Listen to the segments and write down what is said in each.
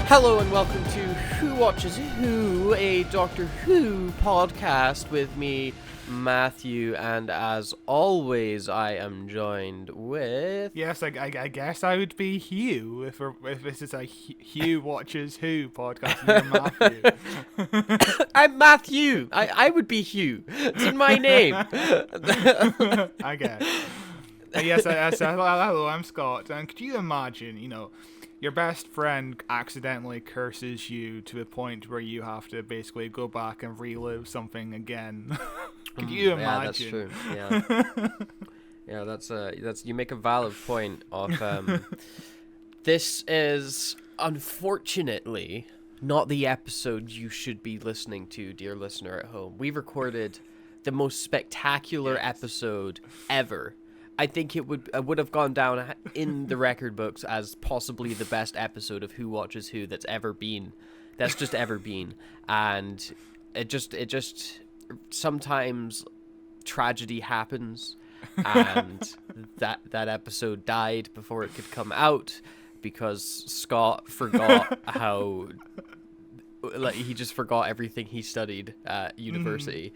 Hello and welcome to Who Watches Who, a Doctor Who podcast with me, Matthew, and as always, I am joined with... Yes, I guess I would be Hugh if this is a Hugh Watches Who podcast and you're Matthew. I'm Mathew! I would be Hugh. It's in my name. I guess. Yes, hello, I'm Scott. And could you imagine, your best friend accidentally curses you to the point where you have to basically go back and relive something again? Could you imagine? Yeah, that's true. Yeah, that's you make a valid point of this is unfortunately not the episode you should be listening to, dear listener at home. We recorded the most spectacular episode ever. I think it would have gone down in the record books as possibly the best episode of Who Watches Who that's ever been. That's just ever been. And it just sometimes tragedy happens, and that episode died before it could come out because Scott forgot how... Like, he just forgot everything he studied at university.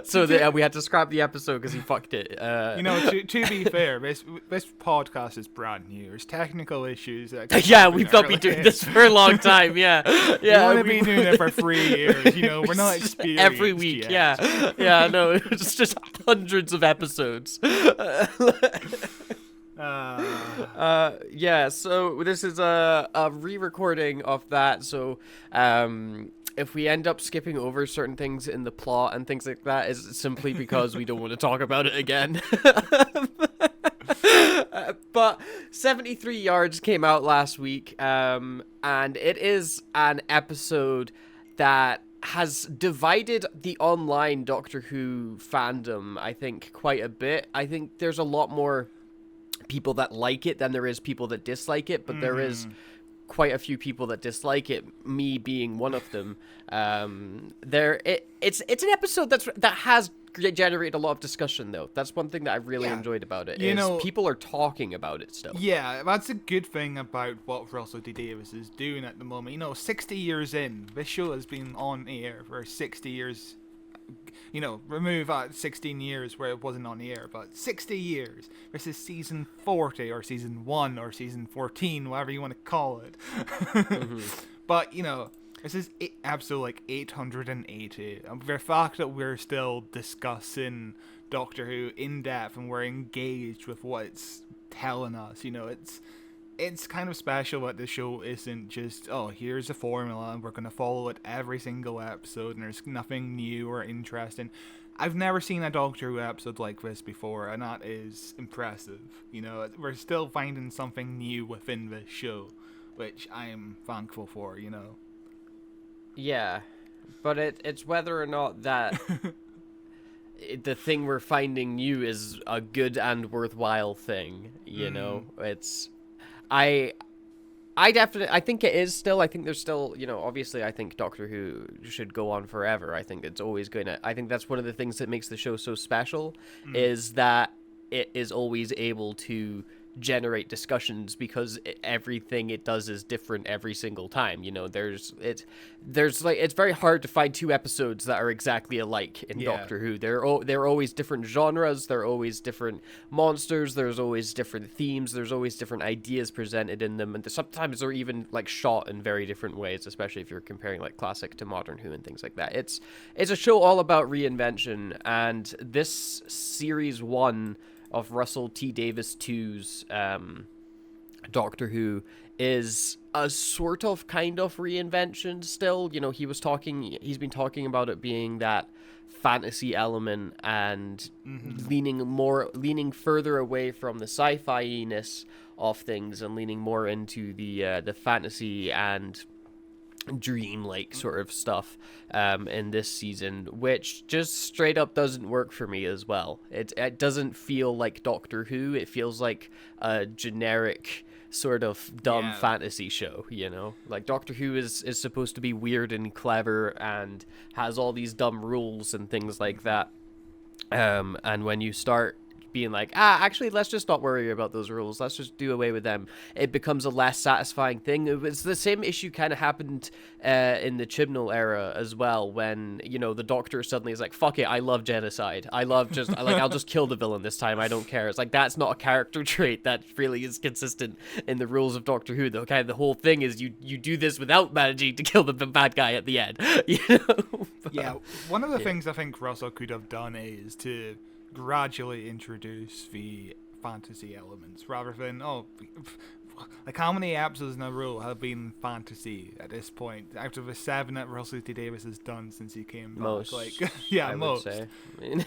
So we had to scrap the episode because he fucked it. To be fair, this podcast is brand new. There's technical issues. Yeah, we've not been doing this for a long time. Yeah. We want to be doing it for 3 years. We're not experienced every week. Yet. Yeah. No, it's just hundreds of episodes. So this is a re-recording of that, so if we end up skipping over certain things in the plot and things like that, is simply because we don't want to talk about it again. But 73 Yards came out last week, and it is an episode that has divided the online Doctor Who fandom, I think, quite a bit. I think there's a lot more people that like it than there is people that dislike it, but there is quite a few people that dislike it, me being one of them. It's an episode that has generated a lot of discussion, though. That's one thing that I really enjoyed about it. People are talking about it still. Yeah, that's a good thing about what Russell T Davies is doing at the moment. 60 years in, this show has been on air for 60 years. Remove 16 years where it wasn't on the air, but 60 years. This is season 40 or season 1 or season 14, whatever you want to call it. But, this is episode 880. The fact that we're still discussing Doctor Who in depth and we're engaged with what it's telling us, it's kind of special that the show isn't just, here's a formula and we're going to follow it every single episode and there's nothing new or interesting. I've never seen a Doctor Who episode like this before, and that is impressive. We're still finding something new within this show, which I am thankful for, Yeah, but it's whether or not that the thing we're finding new is a good and worthwhile thing, It's... I think it is still. I think there's still, obviously I think Doctor Who should go on forever. I think it's always I think that's one of the things that makes the show so special, is that it is always able to generate discussions because everything it does is different every single time. It's very hard to find two episodes that are exactly alike in Doctor Who. They're always different genres, they're always different monsters, there's always different themes, there's always different ideas presented in them, and sometimes they're even shot in very different ways, especially if you're comparing classic to modern Who and things like that. It's a show all about reinvention, and this series 1 of Russell T Davies 2's Doctor Who is a sort of kind of reinvention still. He's been talking about it being that fantasy element and leaning further away from the sci-fi-ness of things and leaning more into the fantasy and dream-like sort of stuff in this season, which just straight up doesn't work for me as well. It doesn't feel like Doctor Who. It feels like a generic sort of dumb fantasy show, Doctor Who is supposed to be weird and clever and has all these dumb rules and things like that, and when you start being like, actually, let's just not worry about those rules. Let's just do away with them. It becomes a less satisfying thing. It's the same issue kind of happened in the Chibnall era as well, when, you know, the Doctor suddenly is like, fuck it, I love genocide. I love just, like, I'll just kill the villain this time. I don't care. It's like, that's not a character trait that really is consistent in the rules of Doctor Who. Though, kind of the whole thing is you do this without managing to kill the bad guy at the end. You know? Yeah, one of the things I think Russell could have done is to gradually introduce the fantasy elements rather than like how many episodes in a row have been fantasy at this point out of the 7 that Russell T Davies has done since he came back? Most, like yeah, I most. would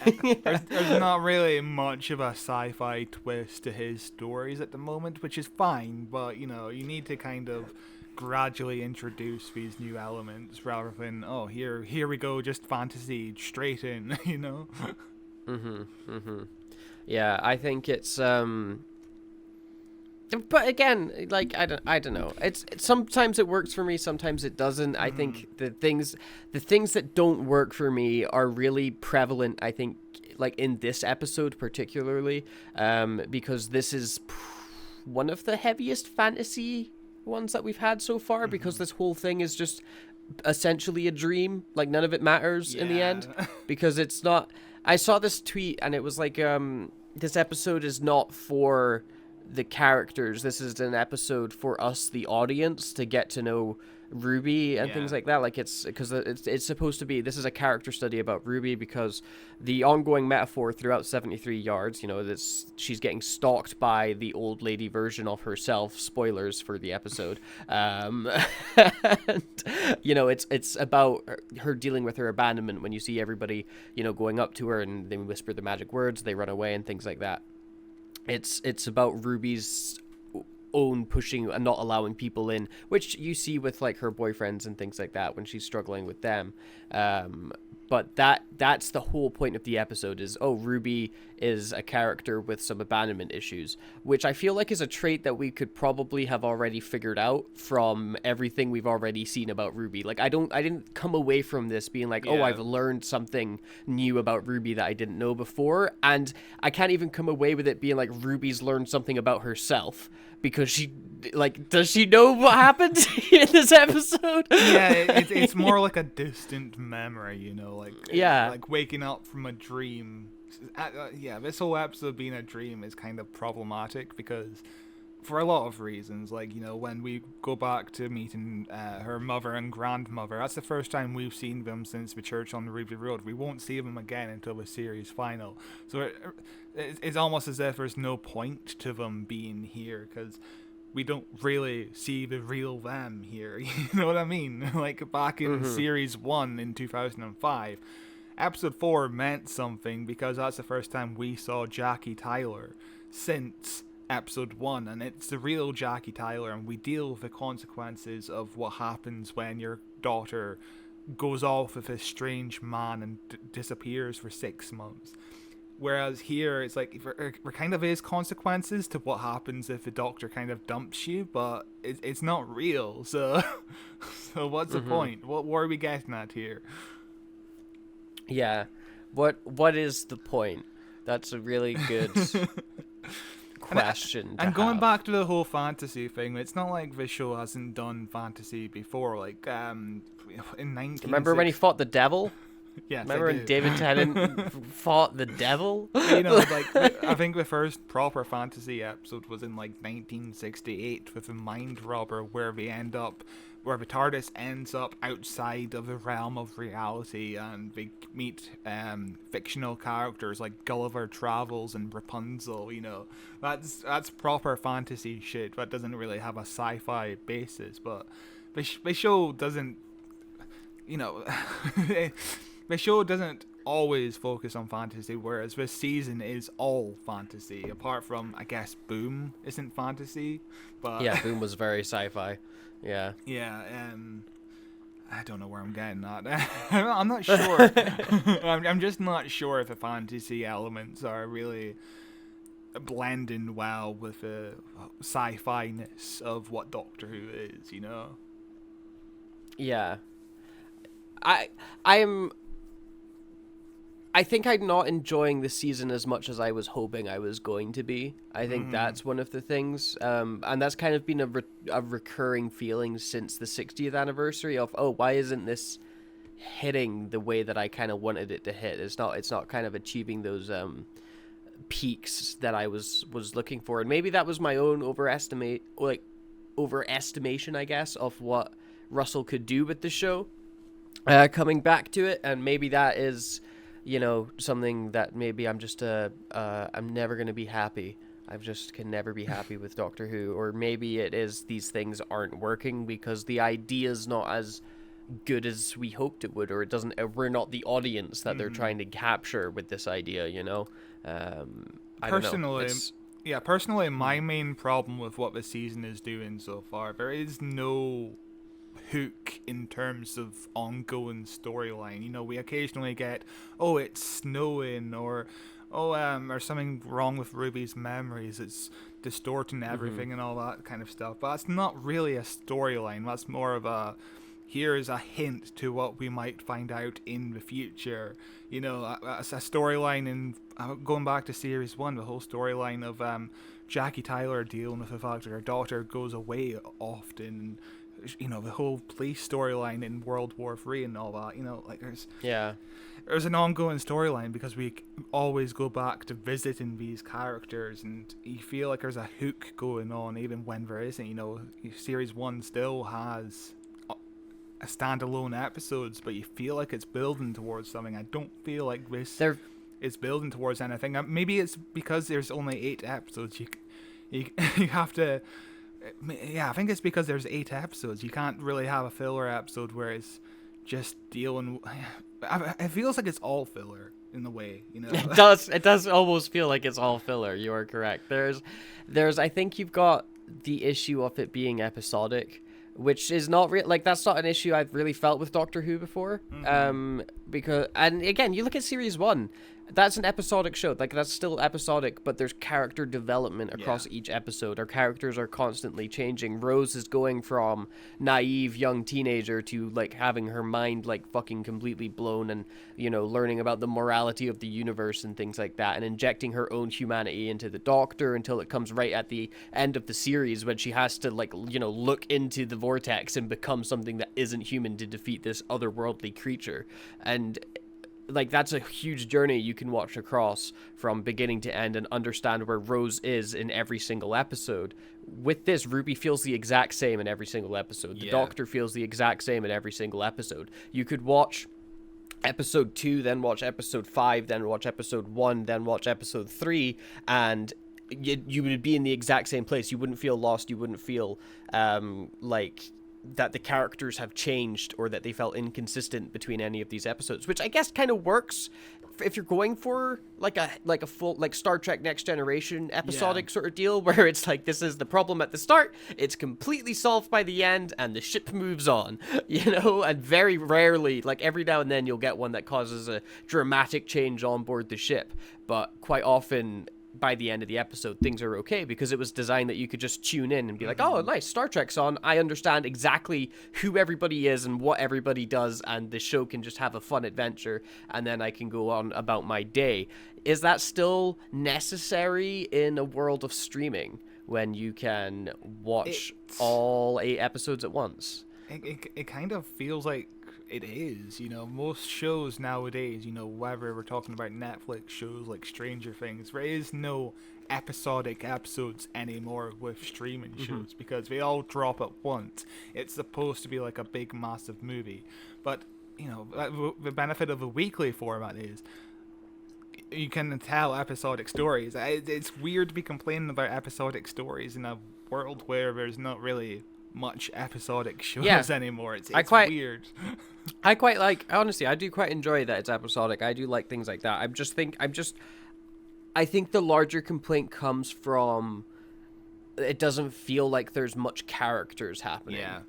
say. There's not really much of a sci-fi twist to his stories at the moment, which is fine, but you know, you need to kind of gradually introduce these new elements rather than here we go, just fantasy straight in. You know. Yeah, I think it's but again, like, I don't know. It's sometimes it works for me, sometimes it doesn't. I think the things that don't work for me are really prevalent, I think, like in this episode particularly, because this is one of the heaviest fantasy ones that we've had so far, because this whole thing is just essentially a dream. Like, none of it matters in the end, because it's not. I saw this tweet and it was like, this episode is not for the characters. This is an episode for us, the audience, to get to know Ruby and things like that. Like, it's because it's supposed to be, this is a character study about Ruby, because the ongoing metaphor throughout 73 yards, you know, she's getting stalked by the old lady version of herself. Spoilers for the episode. And, you know, it's about her dealing with her abandonment when you see everybody, you know, going up to her and they whisper the magic words, they run away and things like that. It's about Ruby's own pushing and not allowing people in, which you see with like her boyfriends and things like that when she's struggling with them. But that's the whole point of the episode is, Ruby is a character with some abandonment issues, which I feel like is a trait that we could probably have already figured out from everything we've already seen about Ruby. Like, I didn't come away from this being like, I've learned something new about Ruby that I didn't know before. And I can't even come away with it being like Ruby's learned something about herself, because she, like, does she know what happened in this episode? Yeah, it's more like a distant memory, you know, like waking up from a dream. This whole episode being a dream is kind of problematic, because for a lot of reasons, like, you know, when we go back to meeting her mother and grandmother, that's the first time we've seen them since the church on the Ruby Road. We won't see them again until the series final. So it's almost as if there's no point to them being here, because we don't really see the real them here. You know what I mean? Like, back in series 1 in 2005, episode 4 meant something because that's the first time we saw Jackie Tyler since episode 1, and it's the real Jackie Tyler, and we deal with the consequences of what happens when your daughter goes off with this strange man and disappears for 6 months. Whereas here, it's like, there kind of is consequences to what happens if the Doctor kind of dumps you, but it's not real, so what's the point? What are we getting at here? Yeah, what is the point? That's a really good question. And going back to the whole fantasy thing, it's not like this show hasn't done fantasy before. Like, in 1960... Remember when he fought the devil? Yes, remember when David Tennant fought the devil? You know, like, I think the first proper fantasy episode was in like 1968 with the Mind Robber, where the TARDIS ends up outside of the realm of reality, and they meet fictional characters like Gulliver Travels and Rapunzel. You know, that's proper fantasy shit. That doesn't really have a sci-fi basis, but the show doesn't. You know, the show doesn't always focus on fantasy, whereas this season is all fantasy, apart from, I guess, Boom isn't fantasy. But yeah, Boom was very sci-fi. Yeah. Yeah, I don't know where I'm getting at. I'm not sure. I'm just not sure if the fantasy elements are really blending well with the sci-fi-ness of what Doctor Who is, you know? Yeah. I I think I'm not enjoying the season as much as I was hoping I was going to be. I think that's one of the things, and that's kind of been a recurring feeling since the 60th anniversary of, oh, why isn't this hitting the way that I kind of wanted it to hit? It's not kind of achieving those peaks that I was looking for, and maybe that was my own overestimation, I guess, of what Russell could do with the show. Coming back to it, and maybe that is, something that maybe I'm just I'm never going to be happy. I just can never be happy with Doctor Who. Or maybe it is these things aren't working because the idea's not as good as we hoped it would, or we're not the audience that they're trying to capture with this idea, Personally, my main problem with what the season is doing so far, there is no hook in terms of ongoing storyline. We occasionally get, oh, it's snowing, or there's something wrong with Ruby's memories, it's distorting everything and all that kind of stuff. But that's not really a storyline. That's more of a, here's a hint to what we might find out in the future. That's a storyline in going back to series 1, the whole storyline of Jackie Tyler dealing with the fact that her daughter goes away often. The whole police storyline in World War III and all that. There's an ongoing storyline because we always go back to visiting these characters, and you feel like there's a hook going on even when there isn't. Series 1 still has a standalone episodes, but you feel like it's building towards something. I don't feel like this is building towards anything. Maybe it's because there's only 8 episodes. You have to. Yeah, I think it's because there's 8 episodes. You can't really have a filler episode where it's just dealing. It feels like it's all filler in a way, It does. It does almost feel like it's all filler. You are correct. There's. I think you've got the issue of it being episodic, which is not that's not an issue I've really felt with Doctor Who before. Because, and again, you look at series 1. That's an episodic show. That's still episodic, but there's character development across each episode. Our characters are constantly changing. Rose is going from naive young teenager to having her mind fucking completely blown, and learning about the morality of the universe and things like that, and injecting her own humanity into the Doctor until it comes right at the end of the series when she has to look into the vortex and become something that isn't human to defeat this otherworldly creature. And that's a huge journey you can watch across from beginning to end and understand where Rose is in every single episode. With this, Ruby feels the exact same in every single episode. The Doctor feels the exact same in every single episode. You could watch episode 2, then watch episode 5, then watch episode 1, then watch episode 3, and you would be in the exact same place. You wouldn't feel lost. You wouldn't feel that the characters have changed or that they felt inconsistent between any of these episodes, which I guess kind of works if you're going for a full Star Trek Next Generation episodic sort of deal, where it's this is the problem at the start, it's completely solved by the end, and the ship moves on, and very rarely, every now and then you'll get one that causes a dramatic change on board the ship, but quite often by the end of the episode, things are okay because it was designed that you could just tune in and be like, oh, nice, Star Trek's on. I understand exactly who everybody is and what everybody does, and the show can just have a fun adventure, and then I can go on about my day. Is that still necessary in a world of streaming when you can watch all 8 episodes at once? It kind of feels like it is. Most shows nowadays, whether we're talking about Netflix shows like Stranger Things, there is no episodic episodes anymore with streaming shows because they all drop at once. It's supposed to be like a big massive movie, but the benefit of a weekly format is you can tell episodic stories. It's weird to be complaining about episodic stories in a world where there's not really much episodic shows anymore. It's weird. Honestly, I do quite enjoy that it's episodic. I do like things like that. I think the larger complaint comes from it doesn't feel like there's much characters happening. Yeah.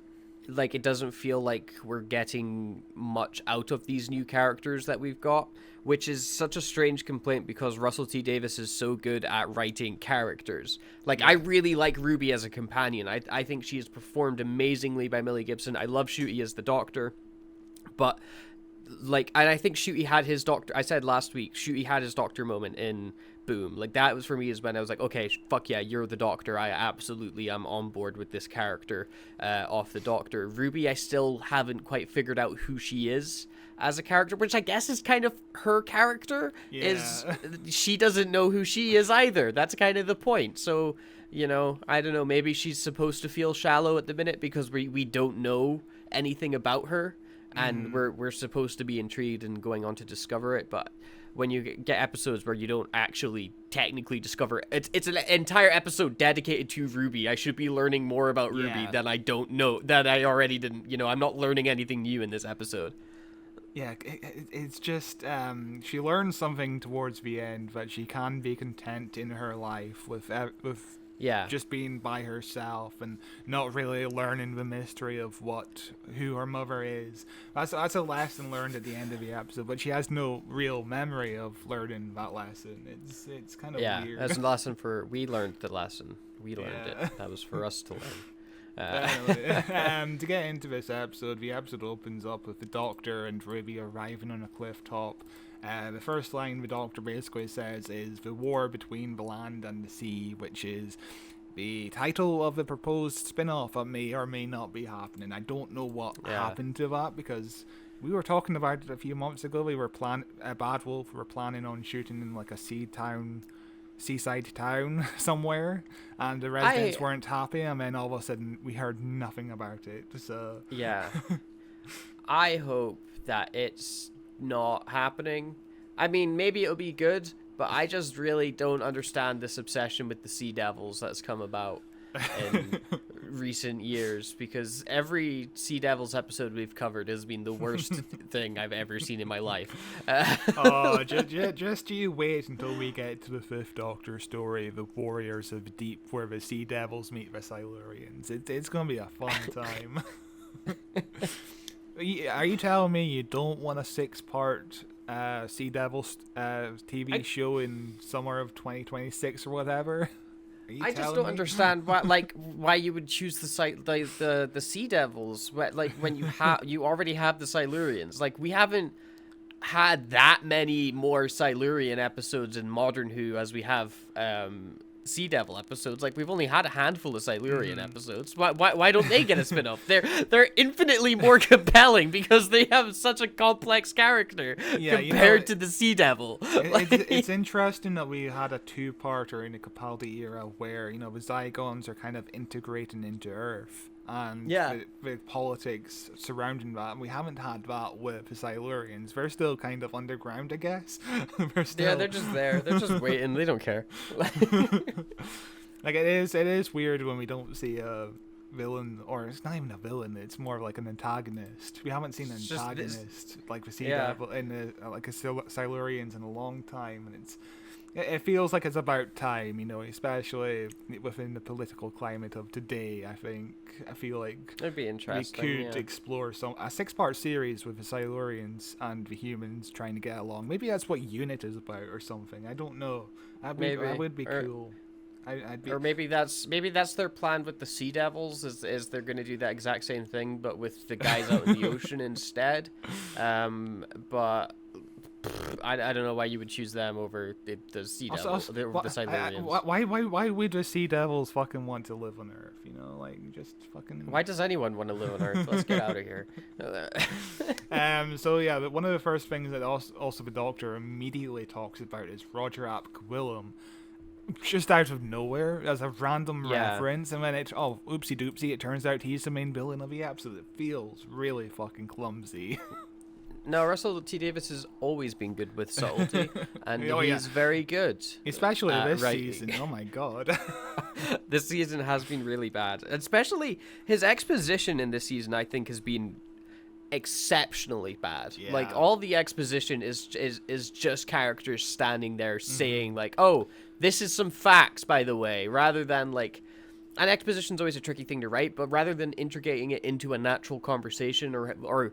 It doesn't feel like we're getting much out of these new characters that we've got, which is such a strange complaint because Russell T Davies is so good at writing characters. I really like Ruby as a companion. I think she is performed amazingly by Millie Gibson. I love Ncuti as the Doctor, but like, and I think Shooty had his doctor. I said last week, Shooty had his doctor moment in Boom. Like, that was for me is when I was like, okay, fuck yeah, you're the doctor. I absolutely am on board with this character off the doctor. Ruby, I still haven't quite figured out who she is as a character, which I guess is kind of her character. Yeah. Is she doesn't know who she is either. That's kind of the point. So, you know, I don't know. Maybe she's supposed to feel shallow at the minute because we don't know anything about her. And we're supposed to be intrigued and going on to discover it, but when you get episodes where you don't actually technically discover it, it's an entire episode dedicated to Ruby. I should be learning more about Ruby than I don't know, that I already didn't. You know, I'm not learning anything new in this episode. Yeah, it's just she learns something towards the end, that she can be content in her life with just being by herself and not really learning the mystery of who her mother is. That's a lesson learned at the end of the episode, but she has no real memory of learning that lesson. It's kind of weird. Yeah, that's a lesson we learned the lesson. We learned it. That was for us to learn. To get into this episode, the episode opens up with the Doctor and Ruby arriving on a cliff top. The first line the Doctor basically says is the war between the land and the sea, which is the title of the proposed spin-off that may or may not be happening. I don't know what happened to that, because we were talking about it a few months ago. We were Bad Wolf were planning on shooting in like a seaside town somewhere, and the residents weren't happy, and then all of a sudden we heard nothing about it. So yeah. I hope that it's not happening. I mean, maybe it'll be good, but I just really don't understand this obsession with the Sea Devils that's come about in recent years, because every Sea Devils episode we've covered has been the worst thing I've ever seen in my life. Just you wait until we get to the Fifth Doctor story, the Warriors of the Deep, where the Sea Devils meet the Silurians. It's gonna be a fun time. Are you telling me you don't want a 6-part Sea Devils TV show in summer of 2026 or whatever? I just don't understand why you would choose the Sea Devils, when you already have the Silurians. Like, we haven't had that many more Silurian episodes in modern Who as we have Sea Devil episodes. Like, we've only had a handful of Silurian episodes. Why don't they get a spin-off? They're infinitely more compelling because they have such a complex character compared to the Sea Devil. It's interesting that we had a 2-parter in the Capaldi era where, the Zygons are kind of integrating into Earth, and the politics surrounding that, and we haven't had that with the Silurians. They're still kind of underground, I guess. They're just there. They're just waiting. They don't care. Like, it is weird when we don't see a villain, or it's not even a villain, it's more like an antagonist. We haven't seen an antagonist like the Sea Devil in the Silurians in a long time, and it feels like it's about time, especially within the political climate of today. I feel like it'd be interesting. We could explore a 6-part series with the Silurians and the humans trying to get along. Maybe that's what Unit is about or something. I don't know. That would be cool. Or maybe that's their plan with the Sea Devils is they're going to do that exact same thing, but with the guys out in the ocean instead. But I don't know why you would choose them over the Sea Devils, the Silurians. Why would the Sea Devils fucking want to live on Earth? Just fucking. Why does anyone want to live on Earth? Let's get out of here. So yeah, but one of the first things that also the Doctor immediately talks about is Roger Ap Gwilym. Just out of nowhere, as a random reference, and then oopsie doopsie, it turns out he's the main villain of the episode. It feels really fucking clumsy. No, Russell T Davies has always been good with subtlety, and he's very good. Especially this season. Oh my god. This season has been really bad. Especially his exposition in this season, I think, has been exceptionally bad. Yeah. Like, all the exposition is just characters standing there saying, like, oh, this is some facts, by the way, rather than, like, and exposition's always a tricky thing to write, but rather than integrating it into a natural conversation or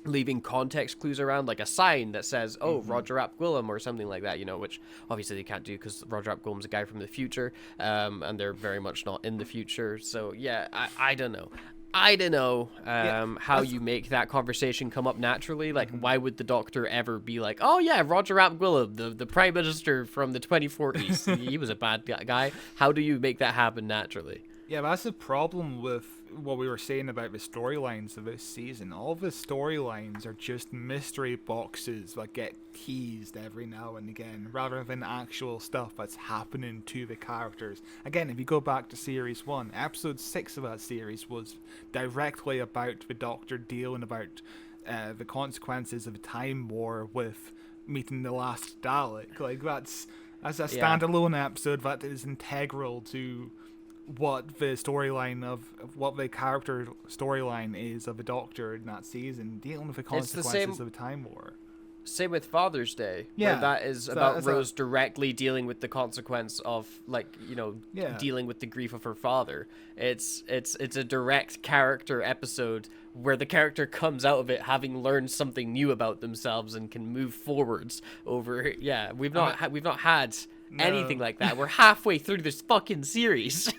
leaving context clues around, like a sign that says, oh, Roger Ap Gwilym or something like that, which obviously they can't do because Roger Ap Gwilym's a guy from the future, and they're very much not in the future. So yeah, I don't know. I don't know how that's- you make that conversation come up naturally. Like, why would the Doctor ever be like, oh yeah, Roger Rapguillo, the Prime Minister from the 2040s, he was a bad guy. How do you make that happen naturally? Yeah, that's the problem with what we were saying about the storylines of this season. All the storylines are just mystery boxes that get teased every now and again, rather than actual stuff that's happening to the characters. Again, if you go back to Series 1, Episode 6 of that series was directly about the Doctor dealing about the consequences of a time war with meeting the last Dalek. Like, that's a standalone episode that is integral to what the storyline of what the character storyline is of the Doctor in that season, dealing with the consequences of a time war. Same with Father's Day. Yeah, where that is about Rose directly dealing with the consequence of, like, dealing with the grief of her father. It's a direct character episode where the character comes out of it having learned something new about themselves and can move forwards over. Yeah, we've not had anything like that. We're halfway through this fucking series.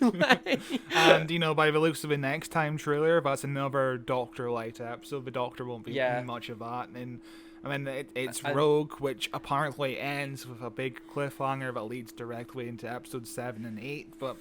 And by the looks of the Next Time trailer, that's another Doctor light episode. The Doctor won't be much of that. And I mean, it's Rogue, which apparently ends with a big cliffhanger that leads directly into episode 7 and 8, but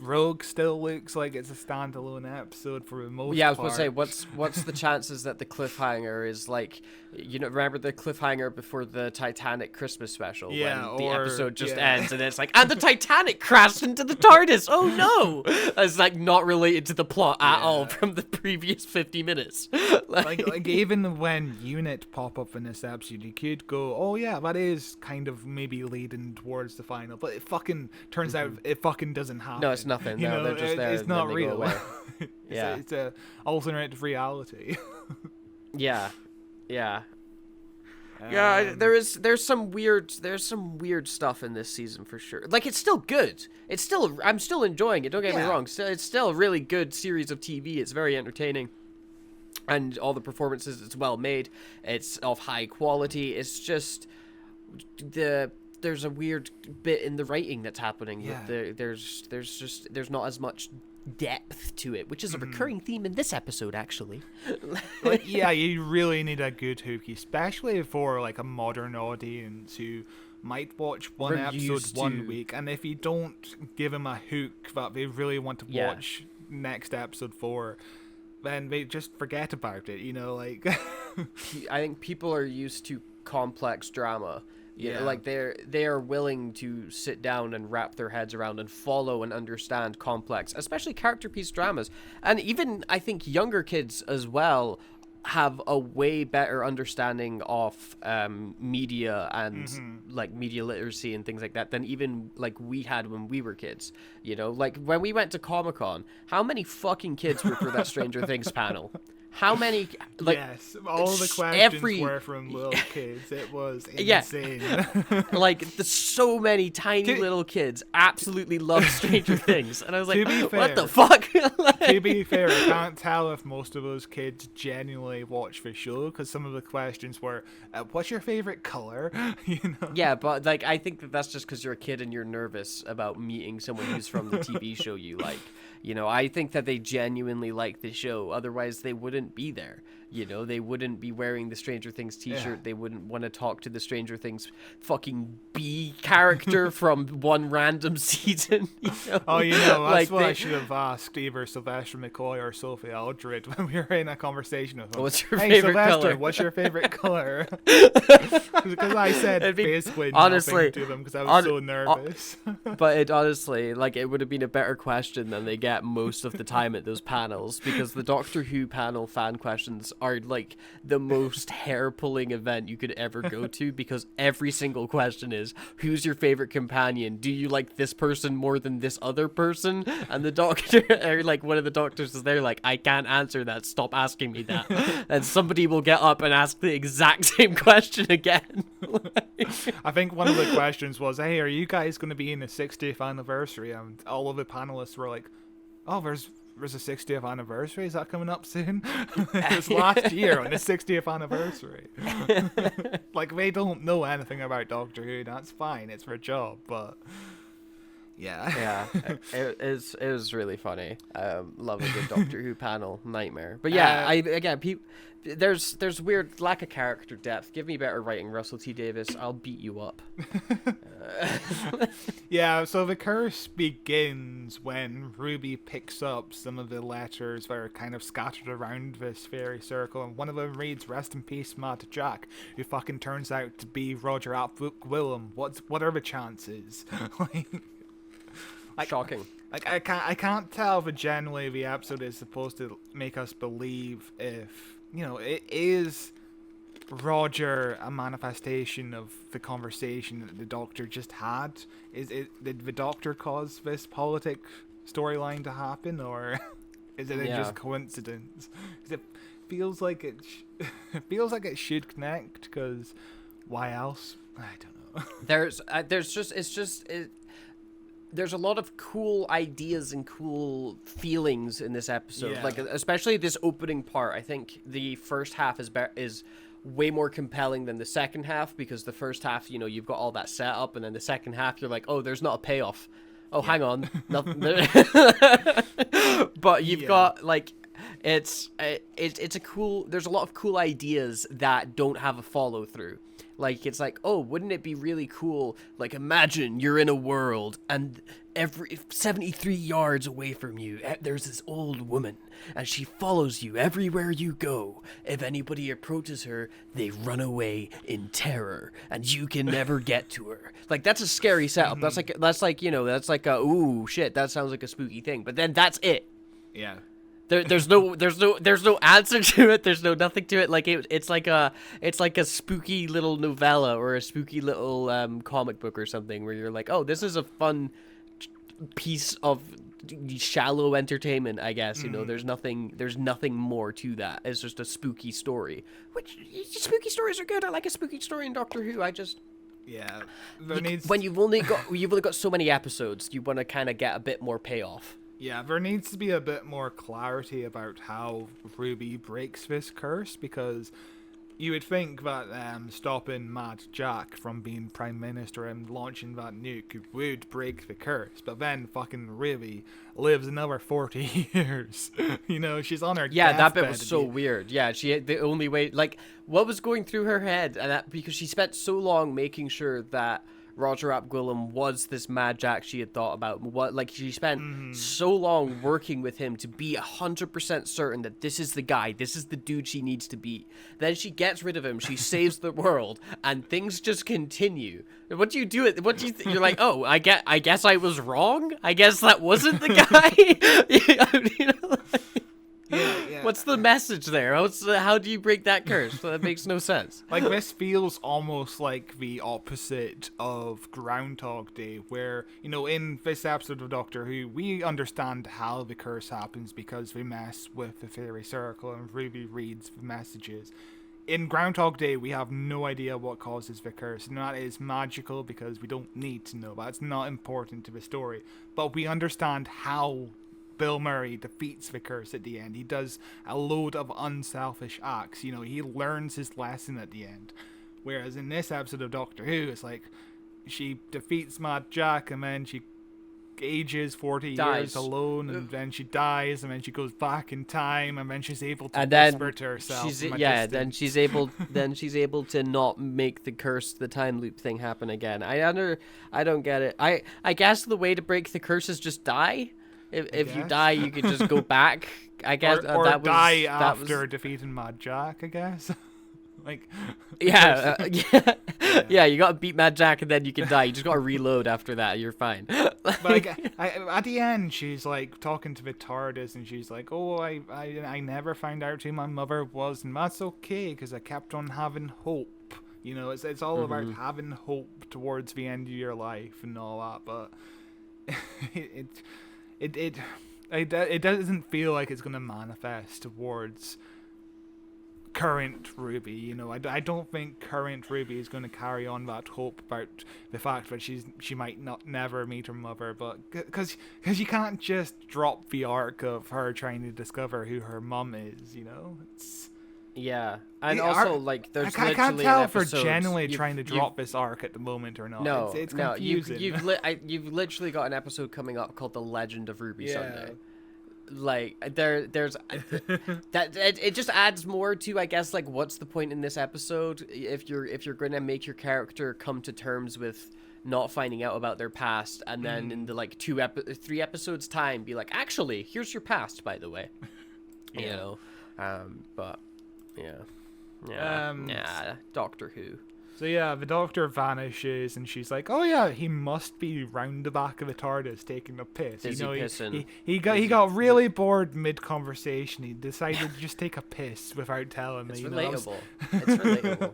Rogue still looks like it's a standalone episode for the most part. Yeah, I was going to say, what's the chances that the cliffhanger is like, remember the cliffhanger before the Titanic Christmas special? Yeah, when the episode just ends and it's like, and the Titanic crashed into the TARDIS. Oh no! It's like not related to the plot at all from the previous 50 minutes. like even when Unit pop up in this episode, you could go, oh yeah, that is kind of maybe leading towards the final, but it fucking turns out it fucking doesnn't happen. No, it's nothing. No, they're just there. It's not real. It's a alternate reality. Yeah. There's some weird stuff in this season for sure. Like, it's still good. I'm still enjoying it. Don't get me wrong. It's still a really good series of TV. It's very entertaining. And all the performances, it's well made. It's of high quality. It's just there's a weird bit in the writing that's happening. Yeah. There's not as much depth to it, which is a recurring theme in this episode, actually. You really need a good hook, especially for like a modern audience who might watch one episode 1 week, and if you don't give them a hook that they really want to watch next episode 4, then they just forget about it. I think people are used to complex drama. Like they are willing to sit down and wrap their heads around and follow and understand complex, especially character piece dramas. And even I think younger kids as well have a way better understanding of media and like media literacy and things like that than even like we had when we were kids. Like when we went to Comic-Con, how many fucking kids were for that Stranger Things panel? How many, like... Yes, all the questions were from little kids. It was insane. Like, so many tiny little kids absolutely love Stranger Things. And I was like, what the fuck? To be fair, I can't tell if most of those kids genuinely watch the show, because some of the questions were, what's your favorite color? Yeah, but, like, I think that's just because you're a kid and you're nervous about meeting someone who's from the TV show you like. I think that they genuinely like the show. Otherwise, they wouldn't be there. They wouldn't be wearing the Stranger Things t-shirt. Yeah. They wouldn't want to talk to the Stranger Things fucking B character from one random season. That's like what I should have asked either Sylvester McCoy or Sophie Aldred when we were in a conversation with them. What's your favorite color? What's your favorite color? Because I said basically nothing to them because I was so nervous. But it honestly, like, it would have been a better question than they get most of the time at those panels, because the Doctor Who panel fan questions are like the most hair-pulling event you could ever go to, because every single question is, who's your favorite companion? Do you like this person more than this other person? And the Doctor, or like one of the Doctors is there like, I can't answer that, stop asking me that. And somebody will get up and ask the exact same question again. I think one of the questions was, hey, are you guys going to be in the 60th anniversary? And all of the panelists were like, oh, there's a 60th anniversary? Is that coming up soon? It was last year on the 60th anniversary. Like, they don't know anything about Doctor Who. That's fine. It's their job. But Yeah, it was really funny. Love a good Doctor Who panel nightmare. But yeah, there's weird lack of character depth. Give me better writing, Russell T Davies. I'll beat you up. Yeah, so the curse begins when Ruby picks up some of the letters that are kind of scattered around this fairy circle, and one of them reads, "Rest in peace, Matt Jack," who fucking turns out to be Roger Willem. What are the chances? Shocking. I can't tell if generally the episode is supposed to make us believe if, it is Roger a manifestation of the conversation that the Doctor just had. Did the Doctor cause this politic storyline to happen, or is it just coincidence? 'Cause it feels like it feels like it should connect, because why else? I don't know. There's a lot of cool ideas and cool feelings in this episode. Like, especially this opening part. I think the first half is way more compelling than the second half, because the first half, you've got all that setup, and then the second half, you're like, oh, there's not a payoff. Oh, hang on, nothing. But you've got like, it's a cool. There's a lot of cool ideas that don't have a follow through. Like, it's like, oh, wouldn't it be really cool? Like, imagine you're in a world and every 73 yards away from you, there's this old woman, and she follows you everywhere you go. If anybody approaches her, they run away in terror, and you can never get to her. Like, that's a scary setup. Mm-hmm. That's like a, ooh, shit, that sounds like a spooky thing. But then that's it. Yeah. There's no answer to it. There's no nothing to it. Like, it's like a spooky little novella or a spooky little comic book or something, where you're like, oh, this is a fun piece of shallow entertainment, I guess. There's nothing more to that. It's just a spooky story, which spooky stories are good. I like a spooky story in Doctor Who. When you've only got so many episodes, you want to kind of get a bit more payoff. Yeah, there needs to be a bit more clarity about how Ruby breaks this curse, because you would think that stopping Mad Jack from being Prime Minister and launching that nuke would break the curse, but then fucking Ruby lives another 40 years. She's on her deathbed. That bit was so weird. Yeah, the only way, like, what was going through her head, and that because she spent so long making sure that Roger Ap Gwilym was this Mad Jack she had thought about. She spent so long working with him to be 100% certain that this is the guy, this is the dude she needs to be. Then she gets rid of him, she saves the world, and things just continue. What do you do? You're like, oh, I guess I was wrong. I guess that wasn't the guy. Yeah. What's the message there? How do you break that curse? That makes no sense. Like, this feels almost like the opposite of Groundhog Day, where, in this episode of Doctor Who, we understand how the curse happens because we mess with the fairy circle and Ruby reads the messages. In Groundhog Day, we have no idea what causes the curse, and that is magical because we don't need to know. That's not important to the story. But we understand how Bill Murray defeats the curse at the end. He does a load of unselfish acts. He learns his lesson at the end. Whereas in this episode of Doctor Who, it's like she defeats Mad Jack, and then she ages 40 years alone, and then she dies, and then she goes back in time, and then she's able to whisper to herself. Then she's able to not make the curse, the time loop thing happen again. I don't get it. I guess the way to break the curse is just die. If you die, you could just go back. I guess or that was die after defeating Mad Jack, I guess. You gotta beat Mad Jack and then you can die. You just gotta reload after that. You're fine. But at the end, she's like talking to the TARDIS, and she's like, "Oh, I never found out who my mother was, and that's okay because I kept on having hope." It's all about having hope towards the end of your life and all that, but it doesn't feel like it's going to manifest towards current Ruby. I don't think current Ruby is going to carry on that hope about the fact that she might never meet her mother, but because you can't just drop the arc of her trying to discover who her mum is. Yeah, and The also arc- like there's I literally can't tell an if we're episode genuinely you've- trying to you've- drop this arc at the moment or not. No, it's no, confusing. you've literally got an episode coming up called The Legend of Ruby Yeah. Sunday. Like there's that it just adds more to, I guess, like what's the point in this episode if you're gonna make your character come to terms with not finding out about their past, and then in the like 3 episodes time be like, actually, here's your past, by the way. You know, but yeah, Doctor Who. So yeah, the Doctor vanishes, and she's like, "Oh yeah, he must be round the back of the TARDIS taking a piss." Busy pissing. He got really bored mid conversation. He decided to just take a piss without telling It's me. relatable. It's relatable.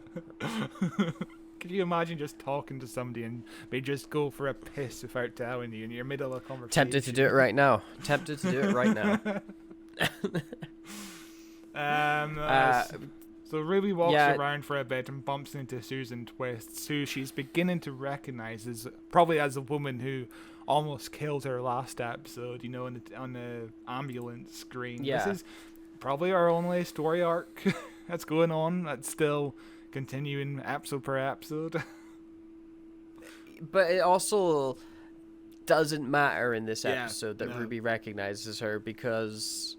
Could you imagine just talking to somebody and they just go for a piss without telling you in your middle of a conversation? Tempted to do it right now. Tempted to do it right now. So Ruby walks yeah. around for a bit and bumps into Susan Twists, who she's beginning to recognize as probably as a woman who almost killed her last episode. You know, on the ambulance screen. Yeah. This is probably our only story arc that's going on. That's still continuing episode per episode. But it also doesn't matter in this Yeah, episode that no. Ruby recognizes her, because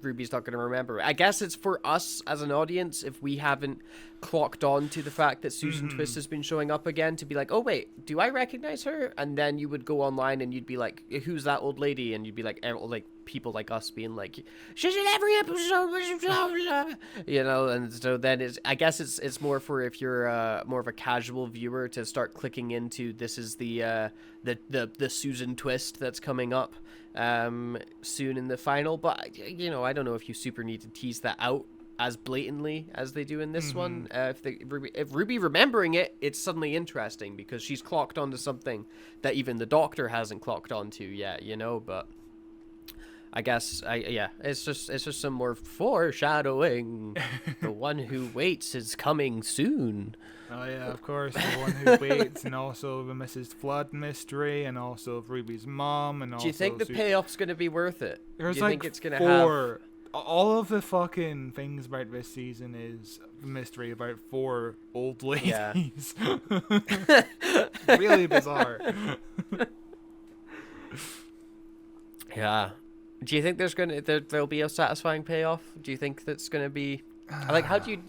Ruby's not going to remember it. I guess it's for us as an audience, if we haven't clocked on to the fact that Susan Twist has been showing up again, to be like, oh wait, do I recognize her? And then you would go online and you'd be like, who's that old lady? And you'd be like people like us being like, she's in every episode, you know. And so then I guess it's more for if you're more of a casual viewer to start clicking into, this is the Susan Twist that's coming up soon in the final. But you know, I don't know if you super need to tease that out as blatantly as they do in this one. If Ruby remembering it, it's suddenly interesting because she's clocked onto something that even the Doctor hasn't clocked onto yet, you know. But I guess it's just some more foreshadowing. The one who waits is coming soon. Oh yeah, of course, the one who waits, and also the Mrs. Flood mystery, and also Ruby's mom, and also. Do you think the payoff's gonna be worth it? There's Do you like think it's gonna 4. All of the fucking things about this season is a mystery about 4 old ladies. Yeah. Really bizarre. Yeah. Do you think there'll be a satisfying payoff? Do you think that's gonna be like, how do you?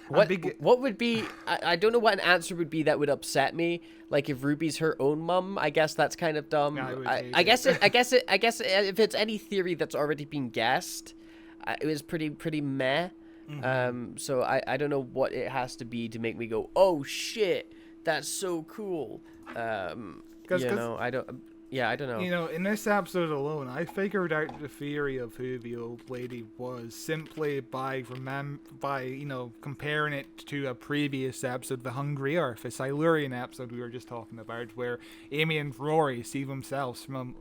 What would be? I don't know what an answer would be that would upset me. Like if Ruby's her own mum, I guess that's kind of dumb. I guess if it's any theory that's already been guessed, it was pretty meh. So I don't know what it has to be to make me go, oh shit, that's so cool. I don't know. You know, in this episode alone, I figured out the theory of who the old lady was simply by comparing it to a previous episode, The Hungry Earth, a Silurian episode we were just talking about, where Amy and Rory see themselves from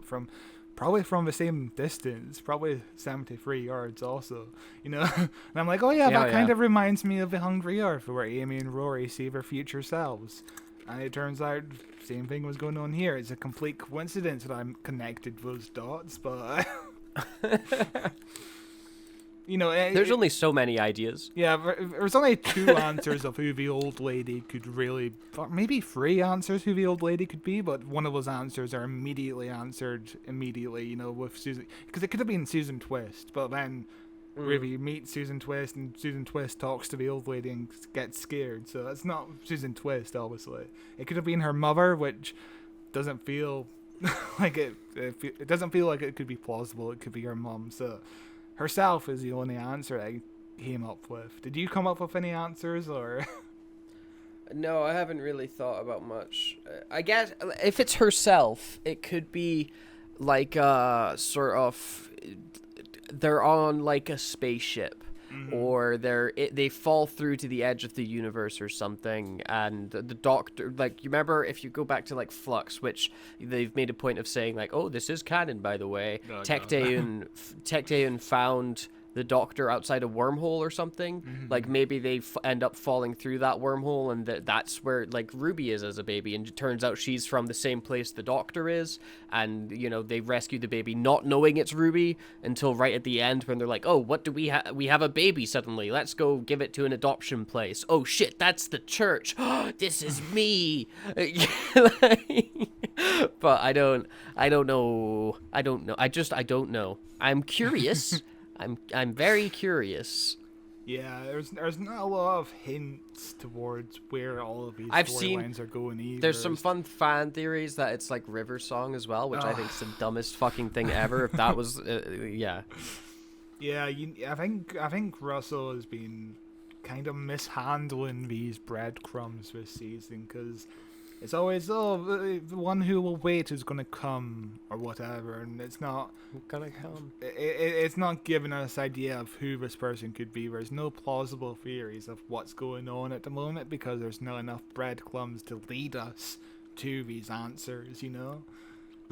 probably from the same distance, probably 73 yards also, you know. And I'm like, oh yeah, that kind of reminds me of The Hungry Earth, where Amy and Rory see their future selves. And it turns out same thing was going on here. It's a complete coincidence that I'm connected those dots, but you know, there's only so many ideas. Yeah, there's only 2 answers of who the old lady could really, or maybe 3 answers who the old lady could be, but one of those answers are immediately answered immediately, you know, with Susan, because it could have been Susan Twist, but then Ruby meets Susan Twist, and Susan Twist talks to the old lady and gets scared. So that's not Susan Twist, obviously. It could have been her mother, which doesn't feel like it. It doesn't feel like it could be plausible. It could be her mom. So herself is the only answer I came up with. Did you come up with any answers, or? No, I haven't really thought about much. I guess if it's herself, it could be like sort of. They're on like a spaceship, or they fall through to the edge of the universe or something, and the Doctor, like, you remember if you go back to like Flux, which they've made a point of saying like, oh, this is canon, by the way. Tech Day and found the Doctor outside a wormhole or something. Like maybe they end up falling through that wormhole, and that's where like Ruby is as a baby, and it turns out she's from the same place the Doctor is, and you know they rescue the baby not knowing it's Ruby until right at the end when they're like, oh, what do we have? We have a baby suddenly. Let's go give it to an adoption place. Oh shit, that's the church. This is me. But I don't know. I don't know. I'm curious. I'm very curious. Yeah, there's not a lot of hints towards where all of these storylines are going either. There's some fun fan theories that it's like River Song as well, which I think is the dumbest fucking thing ever. If that was, yeah. Yeah, I think Russell has been kind of mishandling these breadcrumbs this season, because it's always, the one who will wait is gonna come or whatever, and it's not gonna come. It's not giving us idea of who this person could be. There's no plausible theories of what's going on at the moment because there's not enough breadcrumbs to lead us to these answers, you know.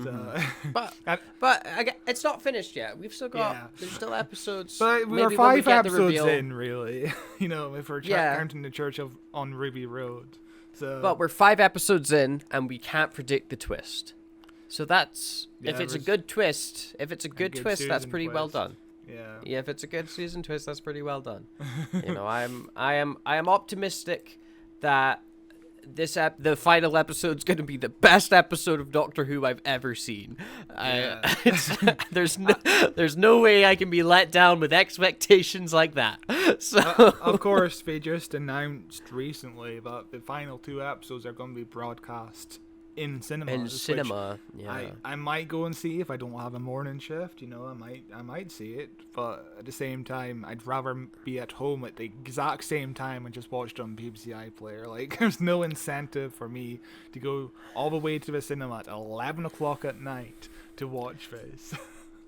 So, but it's not finished yet. We've still got there's still episodes. But we're 5 episodes in, really. You know, if we're counting the Church on Ruby Road. So. But we're 5 episodes in, and we can't predict the twist. So that's if it's a good twist. If it's a good twist, that's pretty well done. Yeah. If it's a good season twist, that's pretty well done. You know, I am optimistic that the final episode's going to be the best episode of Doctor Who I've ever seen. There's no way I can be let down with expectations like that. So of course, they just announced recently that the final 2 episodes are going to be broadcast in cinema. Yeah. I might go and see if I don't have a morning shift. You know, I might see it, but at the same time, I'd rather be at home at the exact same time and just watch it on BBC iPlayer. Like, there's no incentive for me to go all the way to the cinema at 11 o'clock at night to watch this.